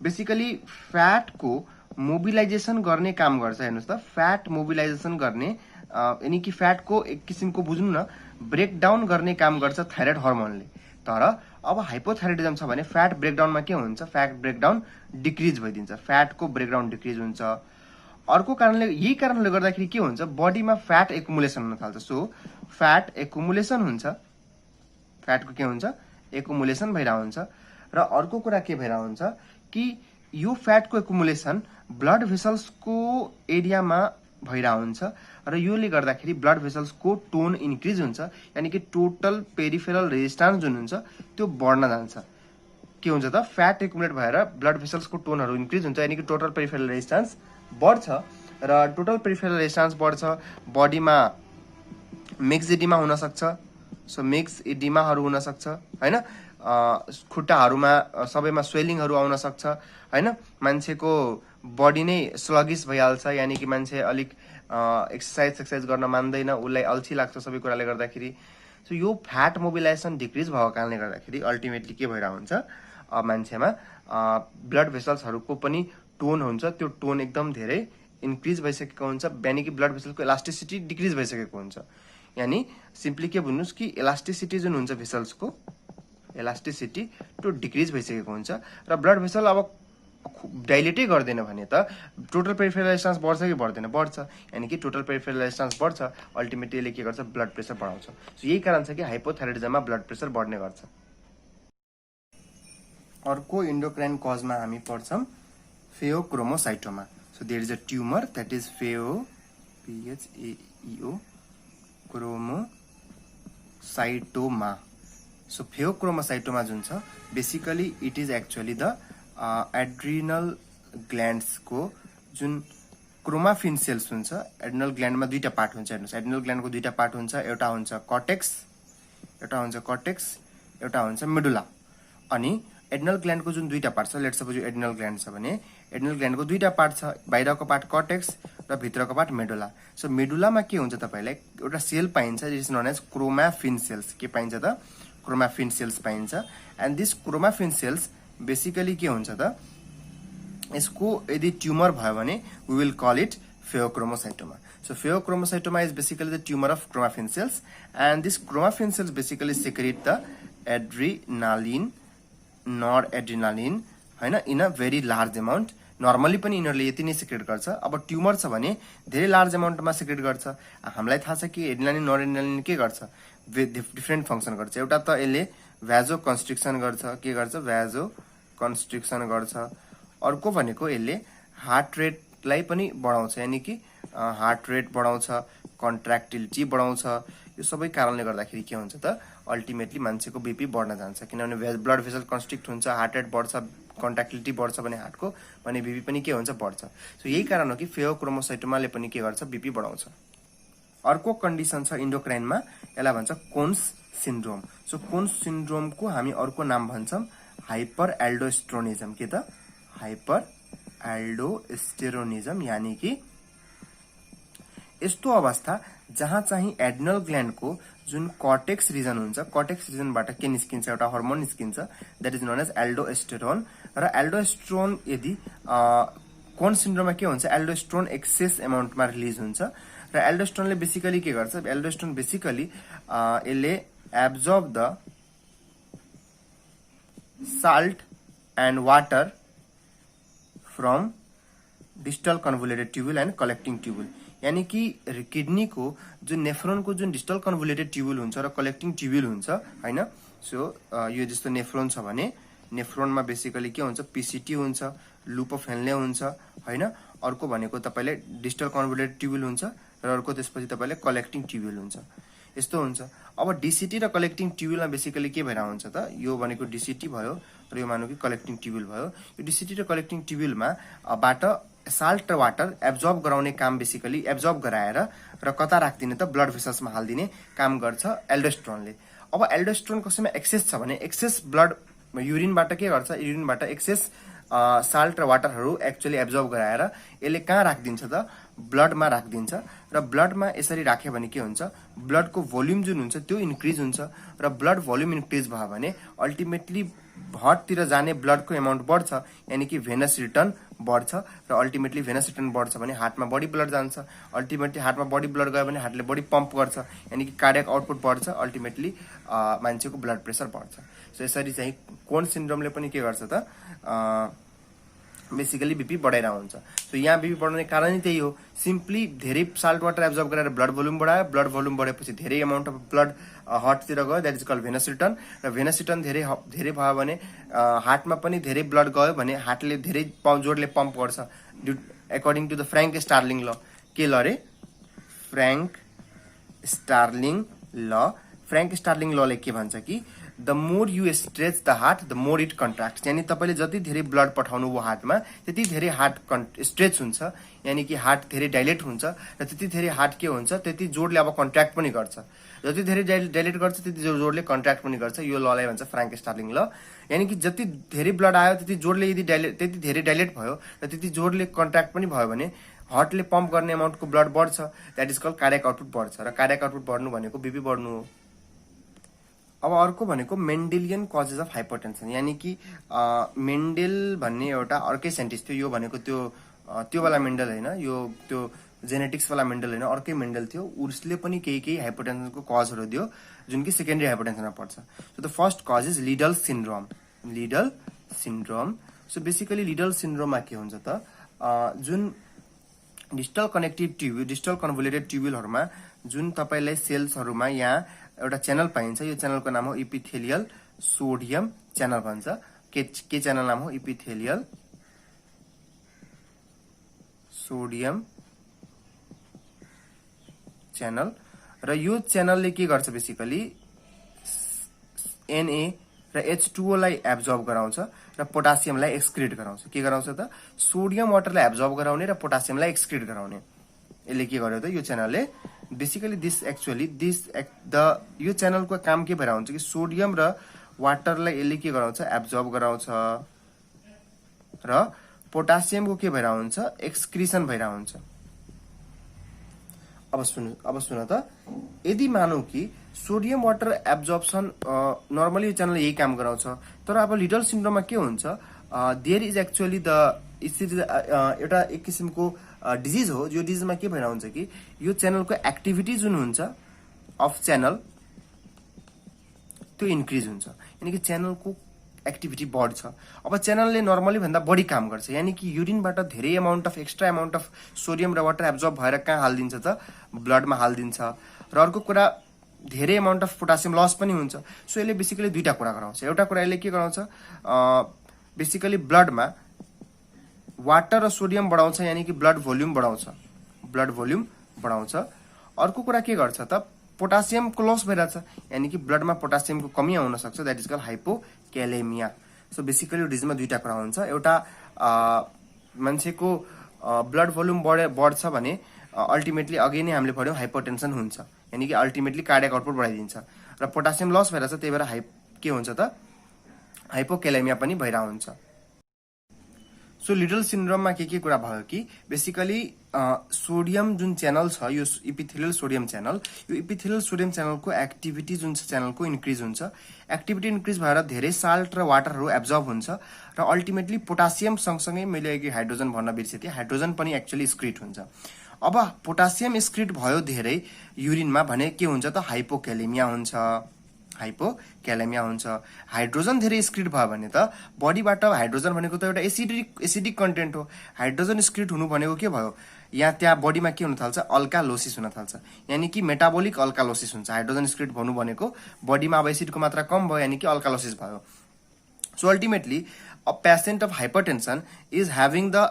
बेसिकली फ्याटको मोबिलाइजेसन गर्ने काम गर्छ। हेर्नुस् त, फ्याट मोबिलाइजेसन गर्ने, यानी कि फ्याटको एक किसिमको बुझ्नु न, ब्रेकडाउन गर्ने काम गर्छ थाइराइड हर्मोनले। तर अब हाइपोथाइराइडिज्म छ भने फ्याट ब्रेकडाउनमा के हुन्छ, फ्याट ब्रेकडाउन डिक्रिज भइदिन्छ, फ्याटको ब्रेकडाउन डिक्रिज हुन्छ। अर्को कारणले, यही कारणले गर्दाखेरि के हुन्छ, बडीमा फ्याट एकुमुलेसन हुन थाल्छ। सो फ्याट एकुमुलेसन हुन्छ, फ्याटको के हुन्छ, एकुमुलेसन भइरहेको हुन्छ। र अर्को कुरा के भइरहेको हुन्छ कि यो फ्याटको एकुमुलेसन ब्लड भेसल्सको एरियामा भइरहेको हुन्छ, र योले गर्दाखेरि ब्लड भेसल्सको टोन इन्क्रिज हुन्छ, यानी कि टोटल पेरिफेरल रेजिस्टेन्स जुन हुन्छ त्यो बढ्न जान्छ। के हुन्छ त, फ्याट एकुमुलेट भएर ब्लड भेसल्सको टोनहरु इन्क्रिज हुन्छ, यानी कि टोटल पेरिफेरल रेजिस्टेन्स बढ्छ। र टोटल पेरिफेरल रेजिस्टेन्स बढ्छ, बडीमा मिक्स एडिमा हुन सक्छ। सो मिक्स एडिमाहरु हुन सक्छ हैन, खुट्टाहरुमा सबैमा स्वेलिङहरु आउन सक्छ हैन, मान्छेको बडी नै स्लगिस भइहाल्छ, यानी कि मान्छे अलिक एक्सरसाइज गर्न मान्दैन, उसलाई अल्छी लाग्छ सबै कुराले गर्दाखेरि। सो यो फ्याट मोबिलाइजेसन डिक्रिज भएको कारणले गर्दाखेरि अल्टिमेटली के भइरहेको हुन्छ, मान्छेमा ब्लड भेसल्सहरुको पनि टोन हुन्छ, त्यो टोन एकदम धेरै इन्क्रिज भइसकेको हुन्छ, यानी कि ब्लड भेसलको इलास्टिसिटी डिक्रिज भइसकेको हुन्छ। यानी सिम्पली के भन्नुस् कि इलास्टिसिटी जुन हुन्छ भेसल्सको, इलास्टिसिटी त्यो डिक्रिज भइसकेको हुन्छ। र ब्लड भेसल अब डाइलेटै गर्दैन भने त टोटल पेरिफेरल रेजिस्टेन्स बढ्छ कि बढ्दैन, बढ्छ, यानी कि टोटल पेरिफेरल रेजिस्टेन्स बढ्छ, अल्टिमेटली यसले के गर्छ, ब्लड प्रेसर बढाउँछ। सो यही कारण छ कि हाइपोथाइराइडिज्ममा ब्लड प्रेसर बढ्ने गर्छ। अर्को इन्डोक्राइन कजमा हामी पढ्छौं pheochromocytoma. So there is a tumor that is PHAEO chromocytoma. So pheochromocytoma जुन छ basically it is actually the adrenal glands को जुन क्रोमाफिन सेल्स हुन्छ। एड्रिनल ग्ल्यान्डमा दुईटा पार्ट हुन्छ। हेर्नुस्, एड्रिनल ग्ल्यान्डको दुईटा पार्ट हुन्छ, एउटा हुन्छ कर्टेक्स, एउटा हुन्छ मेडुला। अनि एड्रिनल ग्ल्यान्डको जुन दुईटा पार्ट छ, लेट्स सपोज यो एड्रिनल ग्ल्यान्ड छ भने एड्रिनल ग्ल्यान्डको दुईटा पार्ट छ, बाहिरको पार्ट कर्टेक्स र भित्रको पार्ट मेडुला। सो मेडुलामा के हुन्छ, तपाईँलाई एउटा सेल पाइन्छ जिस नोन एज क्रोमाफिन सेल्स। के पाइन्छ त, क्रोमाफिन सेल्स पाइन्छ। And this chromaffin cells basically के हुन्छ त, यसको यदि ट्युमर भयो भने we will call it pheochromocytoma. So pheochromocytoma is basically the tumor of chromaffin cells, and this chromaffin cells basically secrete the adrenaline, noradrenaline हैन, in a very large amount. Normally पनि यिनीहरूले यति नै सेक्रेट गर्छ। अब tumour छ भने धेरै लार्ज अमाउन्टमा सेक्रेट गर्छ। हामीलाई थाहा छ कि एड्रिनालिन, नोरएड्रिनालिन के गर्छ, डिफरेन्ट फंक्सन गर्छ। एउटा त यसले भ्याजो कन्स्ट्रिक्सन गर्छ, के गर्छ भ्याजो कन्स्ट्रिक्सन गर्छ। अर्को भनेको यसले हार्ट रेटलाई पनि बढाउँछ, यानी कि हार्ट रेट बढाउँछ, कन्ट्र्याक्टिलिटी बढाउँछ। यो सबै कारणले गर्दाखेरि के हुन्छ त अल्टिमेटली मान्छेको बीपी बढ्न जान्छ, किनभने ब्लड भेसल कन्स्ट्रिक्ट हुन्छ, हार्ट रेट बढ्छ, कन्ट्र्याक्टिलिटी बढ्छ भने हार्टको भने बीपी पनि के हुन्छ बढ्छ। सो यही कारण हो कि फेयोक्रोमोसाइटोमाले पनि के गर्छ बीपी बढाउँछ। अर्को कन्डिसन छ इन्डोक्राइनमा, यसलाई भन्छ कोन्स सिन्ड्रोम। सो कोन्स सिन्ड्रोमको हामी अर्को नाम भन्छौँ हाइपर एल्डोस्टेरोनिजम। के त हाइपर एल्डोस्टेरोनिजम, यानी कि यस्तो अवस्था जहाँ चाहिँ एड्रिनल ग्ल्यान्डको जुन कर्टेक्स रिजन हुन्छ, कर्टेक्स रिजनबाट के निस्किन्छ एउटा हर्मोन निस्किन्छ, that is known as aldosterone. र एल्डोस्टेरोन यदि कोन सिन्ड्रोममा के हुन्छ एल्डोस्टेरोन एक्सेस एमाउन्टमा रिलिज हुन्छ। र एल्डोस्टेरोनले बेसिकली के गर्छ, एल्डोस्टेरोन बेसिकली यसले absorb the salt and water from distal convoluted tubule and collecting tubule, यानी कि किडनीको जुन नेफ्रोनको जुन डिस्टल कन्भोल्युटेड ट्युबुल हुन्छ र कलेक्टिङ ट्युबुल हुन्छ हैन। सो यो जस्तो नेफ्रोन छ भने नेफ्रोनमा बेसिकली के हुन्छ पीसीटी हुन्छ, लुप अफ हेनले हुन्छ हैन। अर्को भनेको तपाईले डिस्टल कन्भोल्युटेड ट्युबुल हुन्छ र अर्को त्यसपछि तपाईले कलेक्टिङ ट्युबुल हुन्छ, यस्तो हुन्छ। अब डीसीटी र कलेक्टिङ ट्युबुलमा बेसिकली के भएर हुन्छ त, यो भनेको डीसीटी भयो र यो मानौ कि कलेक्टिङ ट्युबुल भयो। यो डीसीटी र कलेक्टिङ ट्युबुलमा बाट साल्ट र वाटर एब्जर्ब गराउने काम बेसिकली एब्जर्ब गराएर र कता राख्दिने त ब्लड भेसल्समा हाल्दिने काम गर्छ एल्डोस्टेरोनले। अब एल्डोस्टेरोन कसैमा एक्सेस छ भने एक्सेस ब्लड युरिनबाट के गर्छ, युरिनबाट एक्सेस साल्ट र वाटरहरू एक्चुअली एब्जर्ब गराएर यसले कहाँ राखिदिन्छ त ब्लडमा राखिदिन्छ। र ब्लडमा यसरी राख्यो भने के हुन्छ ब्लडको भोल्युम जुन हुन्छ त्यो इन्क्रिज हुन्छ र ब्लड भोल्युम इन्क्रिज भयो भने अल्टिमेटली हार्टतिर जाने ब्लडको एमाउन्ट बढ्छ, यानी कि भेनस रिटर्न बढ्छ र अल्टिमेटली भेनस रिटर्न बढ्छ भने हार्टमा बढी ब्लड जान्छ, अल्टिमेटली हार्टमा बढी ब्लड गयो भने हार्टले बढी पम्प गर्छ, यानी कि कार्डियक आउटपुट बढ्छ, अल्टिमेटली मान्छेको ब्लड प्रेसर बढ्छ। सो यसरी चाहिँ कोन सिन्ड्रोमले पनि के गर्छ त बेसिकली बीपी बढाइरहेको हुन्छ। सो यहाँ बीपी बढाउने कारण नै त्यही हो, सिम्पली धेरै साल्ट वाटर एब्जर्ब गरेर ब्लड भोल्युम बढायो, ब्लड भोल्युम बढेपछि धेरै अमाउन्ट अफ ब्लड हार्टतिर गयो, that is called venous return. र भेनस रिटर्न धेरै भयो भने हार्टमा पनि धेरै ब्लड गयो भने हार्टले धेरै जोडले पम्प गर्छ, एकर्डिङ टु द फ्र्याङ्क स्टार्लिङ ल। के ल रे फ्र्याङ्क स्टार्लिङ ल। फ्र्याङ्क स्टार्लिङ लले के भन्छ कि the more you stretch the heart the more it contracts, यानी तपाईँले जति धेरै ब्लड पठाउनु भयो हार्टमा त्यति धेरै हार्ट स्ट्रेच हुन्छ, यानी कि हार्ट धेरै डाइलेट हुन्छ र त्यति धेरै हार्ट के हुन्छ त्यति जोडले अब कन्ट्र्याक्ट पनि गर्छ, जति धेरै डाइलेट गर्छ त्यति जोडले कन्ट्र्याक्ट पनि गर्छ। यो ललाई भन्छ फ्र्याङ्क स्टार्लिङ ल, यानी कि जति धेरै ब्लड आयो त्यति जोडले यदि त्यति धेरै डाइलेट भयो र त्यति जोडले कन्ट्र्याक्ट पनि भयो भने हार्टले पम्प गर्ने अमाउन्टको ब्लड बढ्छ, that is called cardiac output बढ्छ र कार्डियक आउटपुट बढ्नु भनेको बीपी बढ्नु हो। अब अर्को भनेको मेन्डेलियन कजेस अफ हाइपरटेन्सन, यानी कि मेन्डेल भन्ने एउटा अर्कै साइन्टिस्ट थियो, यो भनेको त्यो वाला मेन्डल होइन, यो त्यो जेनेटिक्स वाला मेन्डल होइन, अर्कै मेन्डल थियो, उसले पनि केही हाइपरटेन्सनको कजहरू दियो जुन कि सेकेन्डरी हाइपरटेन्सनमा पर्छ। So the first cause is Liddle syndrome. Liddle syndrome, so basically Liddle सिन्ड्रोममा के हुन्छ त जुन distal connective tubule distal convoluted ट्युब्युलहरूमा जुन तपाईँलाई सेल्सहरूमा यहाँ एउटा च्यानल पाइन्छ, यो च्यानलको नाम हो इपिथेलियल सोडियम च्यानल भन्छ। के च्यानल नाम हो इपिथेलियल सोडियम च्यानल। र यो च्यानलले के गर्छ बेसिकली Na र H2O लाई एब्जर्ब गराउँछ र पोटासियमलाई एक्सक्रिट गराउँछ। के गराउँछ त सोडियम वाटरलाई एब्जर्ब गराउने र पोटासियमलाई एक्सक्रिट गराउने। यसले के गर्यो त यो च्यानलले बेसिकली यो च्यानलको काम के भएर हुन्छ कि सोडियम र वाटरलाई यसले के गराउँछ एब्जर्ब गराउँछ र पोटासियमको के भएर हुन्छ एक्सक्रिसन भएर हुन्छ। अब सुन त यदि मानौ कि सोडियम वाटर एब्जर्प्सन नर्मली यो च्यानल यही काम गराउँछ, तर अब लिडल सिन्ड्रोममा के हुन्छ देयर इज एक्चुअली एउटा एक किसिमको डिजिज हो। यो डिजिजमा के भएर हुन्छ कि यो च्यानलको एक्टिभिटी जुन हुन्छ अफ च्यानल त्यो इन्क्रिज हुन्छ, यानी कि च्यानलको एक्टिभिटी बढ्छ। अब च्यानलले नर्मली भन्दा बढी काम गर्छ, यानी कि युरिनबाट धेरै amount of extra amount of sodium र वाटर एब्जर्ब भएर कहाँ हालिदिन्छ त ब्लडमा हालिदिन्छ। र अर्को कुरा धेरै अमाउन्ट अफ पोटासियम लस पनि हुन्छ। सो यसले बेसिकली दुईटा कुरा गराउँछ। एउटा कुरा यसले के गराउँछ, बेसिकली ब्लडमा वाटर र सोडियम बढाउँछ, यानी कि ब्लड भोल्युम बढाउँछ। अर्को कुरा के गर्छ त, पोटासियमको लस भइरहेछ, यानी कि ब्लडमा पोटासियमको कमी आउन सक्छ, that is call hypokalemia. So basically डिजमा दुईटा कुरा हुन्छ। एउटा मान्छेको ब्लड भोल्युम बढ्छ भने अल्टिमेटली अघि नै हामीले पढ्यौँ हाइपरटेन्सन हुन्छ, यानी कि अल्टिमेटली कार्डियक आउटपुट बढाइदिन्छ। र पोटासियम लस भइरहेछ, त्यही भएर के हुन्छ त, हाइपोक्यालेमिया पनि भइरहेको हुन्छ। सो लिडल सिन्ड्रोममा के कुरा भयो कि बेसिकली सोडियम जुन च्यानल छ, यो इपिथेलियल सोडियम च्यानल, यो इपिथेलियल सोडियम च्यानलको एक्टिभिटी जुन छ च्यानलको इन्क्रिज हुन्छ। एक्टिभिटी इन्क्रिज भएर धेरै साल्ट र वाटरहरू एब्जर्ब हुन्छ र अल्टिमेटली पोटासियम सँगसँगै मैले अघि हाइड्रोजन भन्न बिर्सेँ थिएँ, हाइड्रोजन पनि एक्चुअली स्क्रिट हुन्छ। अब पोटासियम स्क्रिट भयो धेरै युरिनमा भने के हुन्छ त, हाइपोक्यालेमिया हुन्छ। हाइड्रोजन धेरै स्क्रिट भयो भने त बडीबाट, हाइड्रोजन भनेको त एउटा एसिडिक कन्टेन्ट हो, हाइड्रोजन स्क्रिट हुनु भनेको के भयो, यहाँ त्यहाँ बडीमा के हुन थाल्छ, अल्कालोसिस हुन थाल्छ, यानी कि मेटाबोलिक अल्कालोसिस हुन्छ। हाइड्रोजन स्क्रिट भन्नु भनेको बडीमा अब एसिडको मात्रा कम भयो, यानी कि अल्कालोसिस भयो। So ultimately a patient of hypertension is having the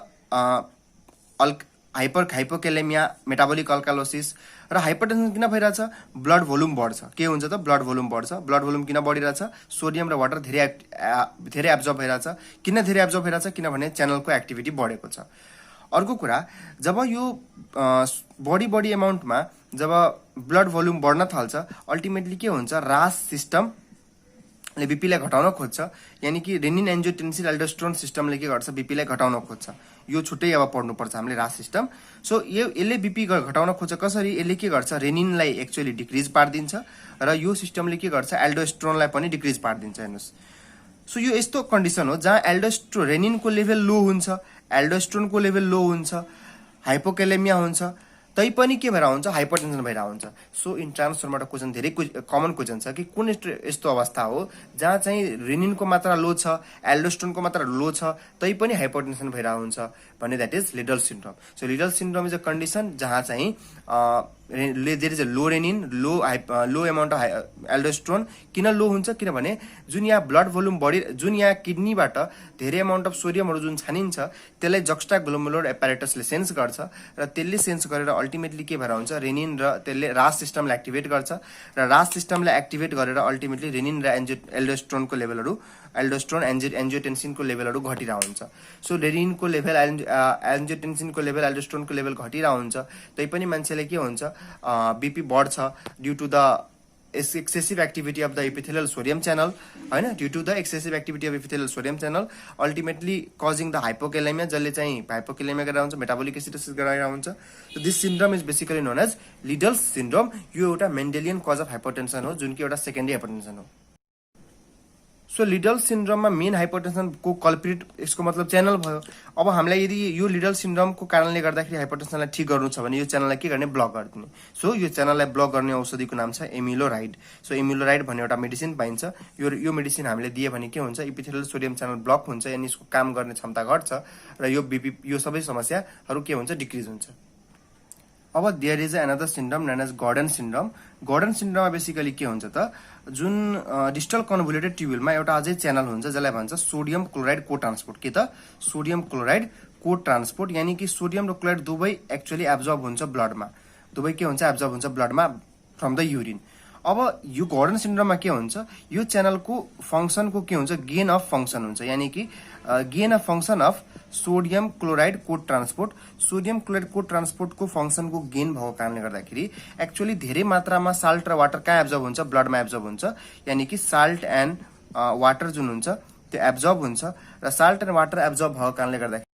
hypokalemia, metabolic alkalosis. र हाइपरटेन्सन किन भइरहेछ, ब्लड भोल्युम बढ्छ। के हुन्छ त, ब्लड भोल्युम बढ्छ। ब्लड भोल्युम किन बढिरहेछ, सोडियम र वाटर धेरै एब्जर्ब भइरहेछ। किन धेरै एब्जर्ब भइरहेछ, किनभने च्यानलको एक्टिभिटी बढेको छ। अर्को कुरा, जब यो बढी एमाउन्टमा जब ब्लड भोल्युम बढ्न थाल्छ, अल्टिमेटली के हुन्छ, रास सिस्टमले बीपीलाई घटाउन खोज्छ, यानी कि रेनिन एन्जियोटेन्सिन एल्डोस्टेरोन सिस्टमले के गर्छ, बीपीलाई घटाउन खोज्छ। यो छुट्टै अब पढ्नुपर्छ हामीले रास सिस्टम। सो यसले बीपी घटाउन खोज्छ कसरी, यसले के गर्छ, रेनिनलाई एक्चुअली डिक्रिज पारिदिन्छ र यो सिस्टमले के गर्छ, एल्डोस्टेरोनलाई पनि डिक्रिज पारिदिन्छ। हेर्नुहोस्, सो यो यस्तो कन्डिसन हो जहाँ रेनिनको लेभल लो हुन्छ, एल्डोस्टेरोनको लेभल लो हुन्छ, हाइपोक्यालेमिया हुन्छ, तै पनि के भएर हुन्छ, हाइपरटेन्सन भएर हुन्छ। सो इन ट्रान्सफरबाट क्वेसन धेरै कमन क्वेसन छ कि कुन यस्तो अवस्था हो जहाँ चाहिँ रेनिनको मात्रा लो छ, एल्डोस्टेरोनको मात्रा लो छ, तै पनि हाइपरटेन्सन भएर हुन्छ भने that is Liddle syndrome. So Liddle syndrome is a condition जहाँ चाहिँ there is a low renin, low amount of aldosterone. किन लो हुन्छ, किनभने जुन यहाँ ब्लड भोल्युम जुन यहाँ किडनीबाट धेरै एमाउन्ट अफ सोडियमहरू जुन छानिन्छ, त्यसलाई जक्स्टा ग्लोमेरुलर एपारेटसले सेन्स गर्छ र त्यसले सेन्स गरेर अल्टिमेटली के भएर हुन्छ, रेनिन र त्यसले रास सिस्टमलाई एक्टिभेट गर्छ र रास सिस्टमलाई एक्टिभेट गरेर अल्टिमेटली रेनिन र एल्डोस्टेरोनको लेभलहरू, एल्डोस्टेरोन एन्जियोटेन्सिनको लेभलहरू घटिरहेको हुन्छ। सो रेनिनको लेभल, एन्जियोटेन्सिनको लेभल, एल्डोस्टेरोनको लेभल घटिरहेको हुन्छ, तैपनि मान्छेले के हुन्छ, बीपी बढ्छ due to the excessive activity of the epithelial sodium channel, हैन, due to the excessive activity of epithelial sodium channel, ultimately causing the hypokalemia, जसले चाहिँ hypokalemia गरेर हुन्छ, metabolic acidosis गरेर हुन्छ। So this syndrome is basically known as Liddle's syndrome। यो एउटा Mendelian cause of hypertension हो, जुन कि एउटा सेकेन्डरी हाइपरटेन्सन हो। सो लिडल सिन्ड्रोममा मेन हाइपरटेन्सनको कल्प्रिट, यसको मतलब च्यानल भयो। अब हामीलाई यदि यो लिडल सिन्ड्रोमको कारणले गर्दाखेरि हाइपरटेन्सनलाई ठिक गर्नु छ भने यो च्यानललाई के गर्ने, ब्लक गरिदिने। सो यो च्यानललाई ब्लक गर्ने औषधिको नाम छ एमिलोराइड। सो एमिलोराइड भन्ने एउटा मेडिसिन पाइन्छ। यो मेडिसिन हामीले दिए भने के हुन्छ, इपिथेलियल सोडियम च्यानल ब्लक हुन्छ, यानी यसको काम गर्ने क्षमता घट्छ र यो बीपी, यो सबै समस्याहरू के हुन्छ, डिक्रिज हुन्छ। अब there is another syndrome known as Gordon syndrome. Gordon सिन्ड्रोममा बेसिकली के हुन्छ त, जुन डिस्टल कन्भोल्युटेड ट्युब्युलमा एउटा अझै च्यानल हुन्छ जसलाई भन्छ सोडियम क्लोराइड को ट्रान्सपोर्ट। के त, सोडियम क्लोराइड को ट्रान्सपोर्ट, यानी कि सोडियम र क्लोराइड दुवै एक्चुअली एब्जर्ब हुन्छ ब्लडमा, दुवै के हुन्छ, एब्जर्ब हुन्छ ब्लडमा फ्रम द युरिन। अब यो गॉर्डन सिन्ड्रोममा के हुन्छ, यो च्यानलको फङ्सनको के हुन्छ, गेन अफ फङ्सन हुन्छ, यानी कि gain of function of sodium chloride को ट्रान्सपोर्ट। सोडियम क्लोराइड को ट्रान्सपोर्टको फङ्सनको गेन भएको कारणले गर्दाखेरि एक्चुअली धेरै मात्रामा साल्ट र वाटर कहाँ एब्जर्ब हुन्छ, ब्लडमा एब्जर्ब हुन्छ, यानी कि साल्ट एन्ड वाटर जुन हुन्छ त्यो एब्जर्ब हुन्छ र साल्ट एन्ड वाटर एब्जर्ब भएको कारणले गर्दाखेरि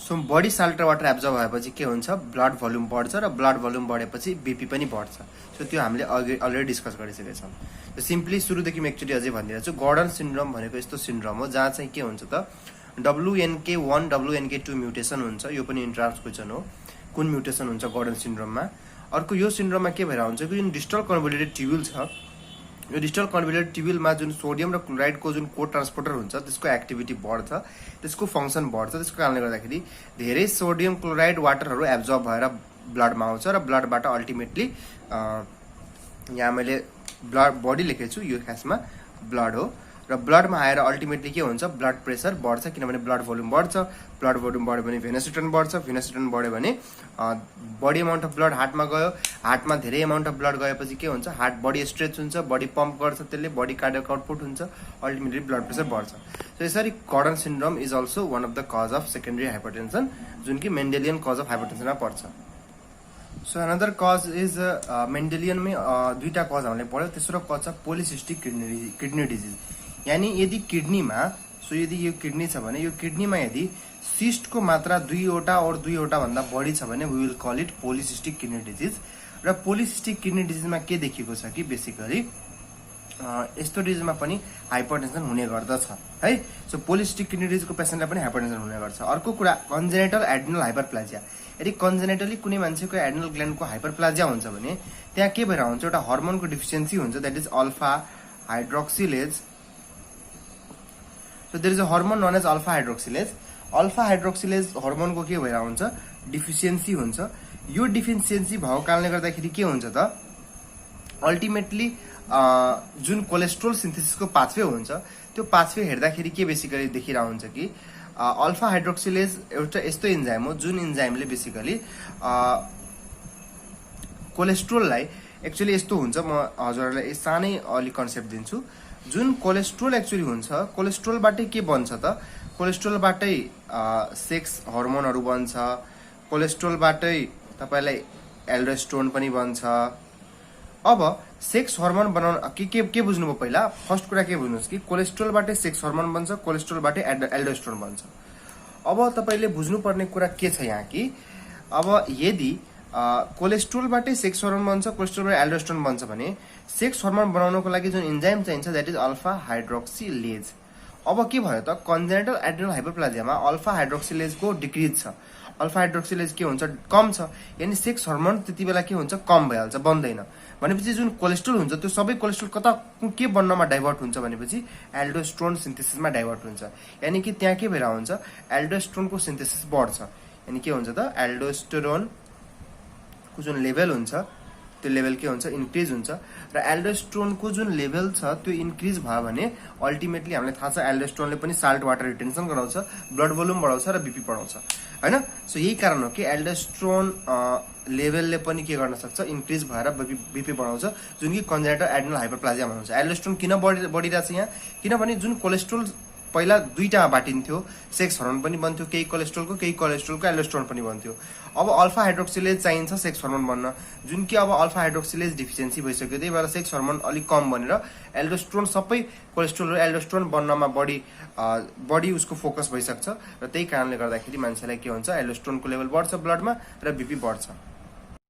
सो बडी साल्ट र वाटर एब्जर्ब भएपछि के हुन्छ, ब्लड भोल्युम बढ्छ र ब्लड भोल्युम बढेपछि बीपी पनि बढ्छ। सो त्यो हामीले अलरेडी डिस्कस गरिसकेका छौँ। सिम्पली सुरुदेखि म एकचोटि अझै भनिदिरहेको छु, गॉर्डन सिन्ड्रोम भनेको यस्तो सिन्ड्रोम हो जहाँ चाहिँ के हुन्छ त, WNK1 WNK2 म्युटेसन हुन्छ। यो पनि इन्ट्रान्स क्वेसन हो, कुन म्युटेसन हुन्छ गॉर्डन सिन्ड्रोममा। अर्को यो सिन्ड्रोममा के भएर हुन्छ कि जुन डिस्टल कन्भोल्युटेड ट्युब्युल छ, यो डिस्टल कन्भोल्युटेड ट्युब्युलमा जुन सोडियम र क्लोराइडको जुन को ट्रान्सपोर्टर हुन्छ त्यसको एक्टिभिटी बढ्छ, त्यसको फङ्सन बढ्छ। त्यसको कारणले गर्दाखेरि धेरै सोडियम क्लोराइड वाटरहरू एब्जर्ब भएर ब्लडमा आउँछ र ब्लडबाट अल्टिमेटली यहाँ मैले ब्लड बडी लेखेको छु, यो खासमा ब्लड हो र ब्लडमा आएर अल्टिमेटली के हुन्छ, ब्लड प्रेसर बढ्छ किनभने ब्लड भोल्युम बढ्छ। ब्लड भोल्युम बढ्यो भने भेनस रिटर्न बढ्छ, भेनस रिटर्न बढ्यो भने बडी अमाउन्ट अफ ब्लड हार्टमा गयो, हार्टमा धेरै अमाउन्ट अफ ब्लड गएपछि के हुन्छ, हार्ट बडी स्ट्रेच हुन्छ, बडी पम्प गर्छ, त्यसले बडी कार्डियक आउटपुट हुन्छ, अल्टिमेटली ब्लड प्रेसर बढ्छ। सो यसरी Gordon syndrome is also one of the cause of secondary hypertension, जुन कि मेन्डेलियन कज अफ हाइपरटेन्सनमा पर्छ। सो अनदर कज इज मेन्डेलियनमै दुईटा कज हामीले पढ्यो। तेस्रो कज छ पोलिसिस्टिक किडनी डिजिज, यानी यदि किडनीमा, सो यदि यो किडनी छ भने यो किडनीमा यदि सिस्टको मात्रा 2वटा और 2वटा भन्दा बढी छ भने we will call it polycystic kidney disease. र पोलिसिस्टिक किडनी डिजिजमा के देखिएको छ कि बेसिकली यस्तो डिजिजमा पनि हाइपरटेन्सन हुने गर्दछ है। सो पोलिसिस्टिक किडनी डिजिजको पेसेन्टलाई पनि हाइपरटेन्सन हुने गर्छ। अर्को कुरा कन्जेनिटल एड्रिनल हाइपरप्लाजिया, यदि कन्जेनिटली कुनै मान्छेको एड्रिनल ग्ल्यान्डको हाइपरप्लाजिया हुन्छ भने त्यहाँ के भएर हुन्छ, एउटा हर्मोनको डिफिसियन्सी हुन्छ, that is alpha hydroxylase. So there is a hormone known as alpha hydroxylase. Alpha hydroxylase हर्मोनको के भएर हुन्छ, डिफिसियन्सी हुन्छ। यो डिफिसियन्सी भएको कारणले गर्दाखेरि के हुन्छ त, अल्टिमेटली जुन कोलेस्ट्रोल सिन्थेसिसको पाथवे हुन्छ त्यो पाथवे हेर्दाखेरि के बेसिकली देखिरहेको हुन्छ कि अल्फा हाइड्रोक्सिलेज एउटा यस्तो इन्जाइम हो जुन इन्जाइमले बेसिकली कोलेस्ट्रोललाई, एक्चुअली यस्तो हुन्छ, म हजुरहरूलाई सानै अलि कन्सेप्ट दिन्छु। जुन कोलेस्ट्रोल एक्चुअली हुन्छ, कोलेस्ट्रोलबाटै के बन्छ त, कोलेस्ट्रोलबाटै सेक्स हर्मोनहरू बन्छ, कोलेस्ट्रोलबाटै तपाईँलाई एल्डोस्टेरोन पनि बन्छ। अब सेक्स हर्मोन बनाउन के बुझ्नुभयो, पहिला फर्स्ट कुरा के बुझ्नुहोस् कि कोलेस्ट्रोलबाटै सेक्स हर्मोन बन्छ, कोलेस्ट्रोलबाटै एल्डोस्टेरोन बन्छ। अब तपाईँले बुझ्नुपर्ने कुरा के छ यहाँ कि अब यदि कोलेस्ट्रोलबाटै सेक्स हर्मोन बन्छ, कोलेस्ट्रोलबाट एल्डोस्टेरोन बन्छ भने सेक्स हर्मोन बनाउनको लागि जुन इन्जाइम चाहिन्छ द्याट इज अल्फा हाइड्रोक्सिलेज। अब के भयो त, कन्जेनिटल एड्रिनल हाइपरप्लाजियामा अल्फा हाइड्रोक्सिलेजको डिक्रिज छ, अल्फा हाइड्रोक्सिलेज के हुन्छ, कम छ, यानी सेक्स हर्मोन त्यति बेला के हुन्छ, कम भइहाल्छ, बन्दैन। भनेपछि जुन कोलेस्ट्रोल हुन्छ त्यो सबै कोलेस्ट्रोल कता के बन्नमा डाइभर्ट हुन्छ भनेपछि एल्डोस्टेरोन सिन्थेसिसमा डाइभर्ट हुन्छ। यानी कि त्यहाँ के भएर हुन्छ, एल्डोस्टेरोनको सिन्थेसिस बढ्छ, यानी के हुन्छ त, एल्डोस्टेरोनको जुन लेभल हुन्छ त्यो लेभल के हुन्छ, इन्क्रिज हुन्छ। र एल्डोस्टेरोनको जुन लेभल छ त्यो इन्क्रिज भयो भने अल्टिमेटली हामीलाई थाहा छ एल्डोस्टेरोनले पनि साल्ट वाटर रिटेन्सन गराउँछ, ब्लड भोल्युम बढाउँछ र बीपी बढाउँछ हैन। सो यही कारण हो कि एल्डोस्टेरोन लेभलले पनि के गर्न सक्छ, इन्क्रिज भएर बीपी बढाउँछ, जुन कि कन्जेनिटल एड्रिनल हाइपरप्लाजिया भन्छ। एल्डोस्टेरोन किन बढिरहेछ यहाँ, किनभने जुन कोलेस्ट्रोल पहिला दुईटामा बाटिन्थ्यो, सेक्स हर्मोन पनि बन्थ्यो, केही कोलेस्ट्रोलको एल्डोस्टेरोन पनि बन्थ्यो। अब अल्फा हाइड्रोक्सिलेज चाहिन्छ सेक्स हर्मोन बन्न, जुन कि अब अल्फा हाइड्रोक्सिलेज डिफिसियन्सी भइसक्यो, त्यही भएर सेक्स हर्मोन अलिक कम बनेर एल्डोस्टेरोन सबै कोलेस्ट्रोल र एल्डोस्टेरोन बन्नमा बढी उसको फोकस भइसक्छ र त्यही कारणले गर्दाखेरि मान्छेलाई के हुन्छ, एल्डोस्टेरोनको लेभल बढ्छ ब्लडमा र बीपी बढ्छ।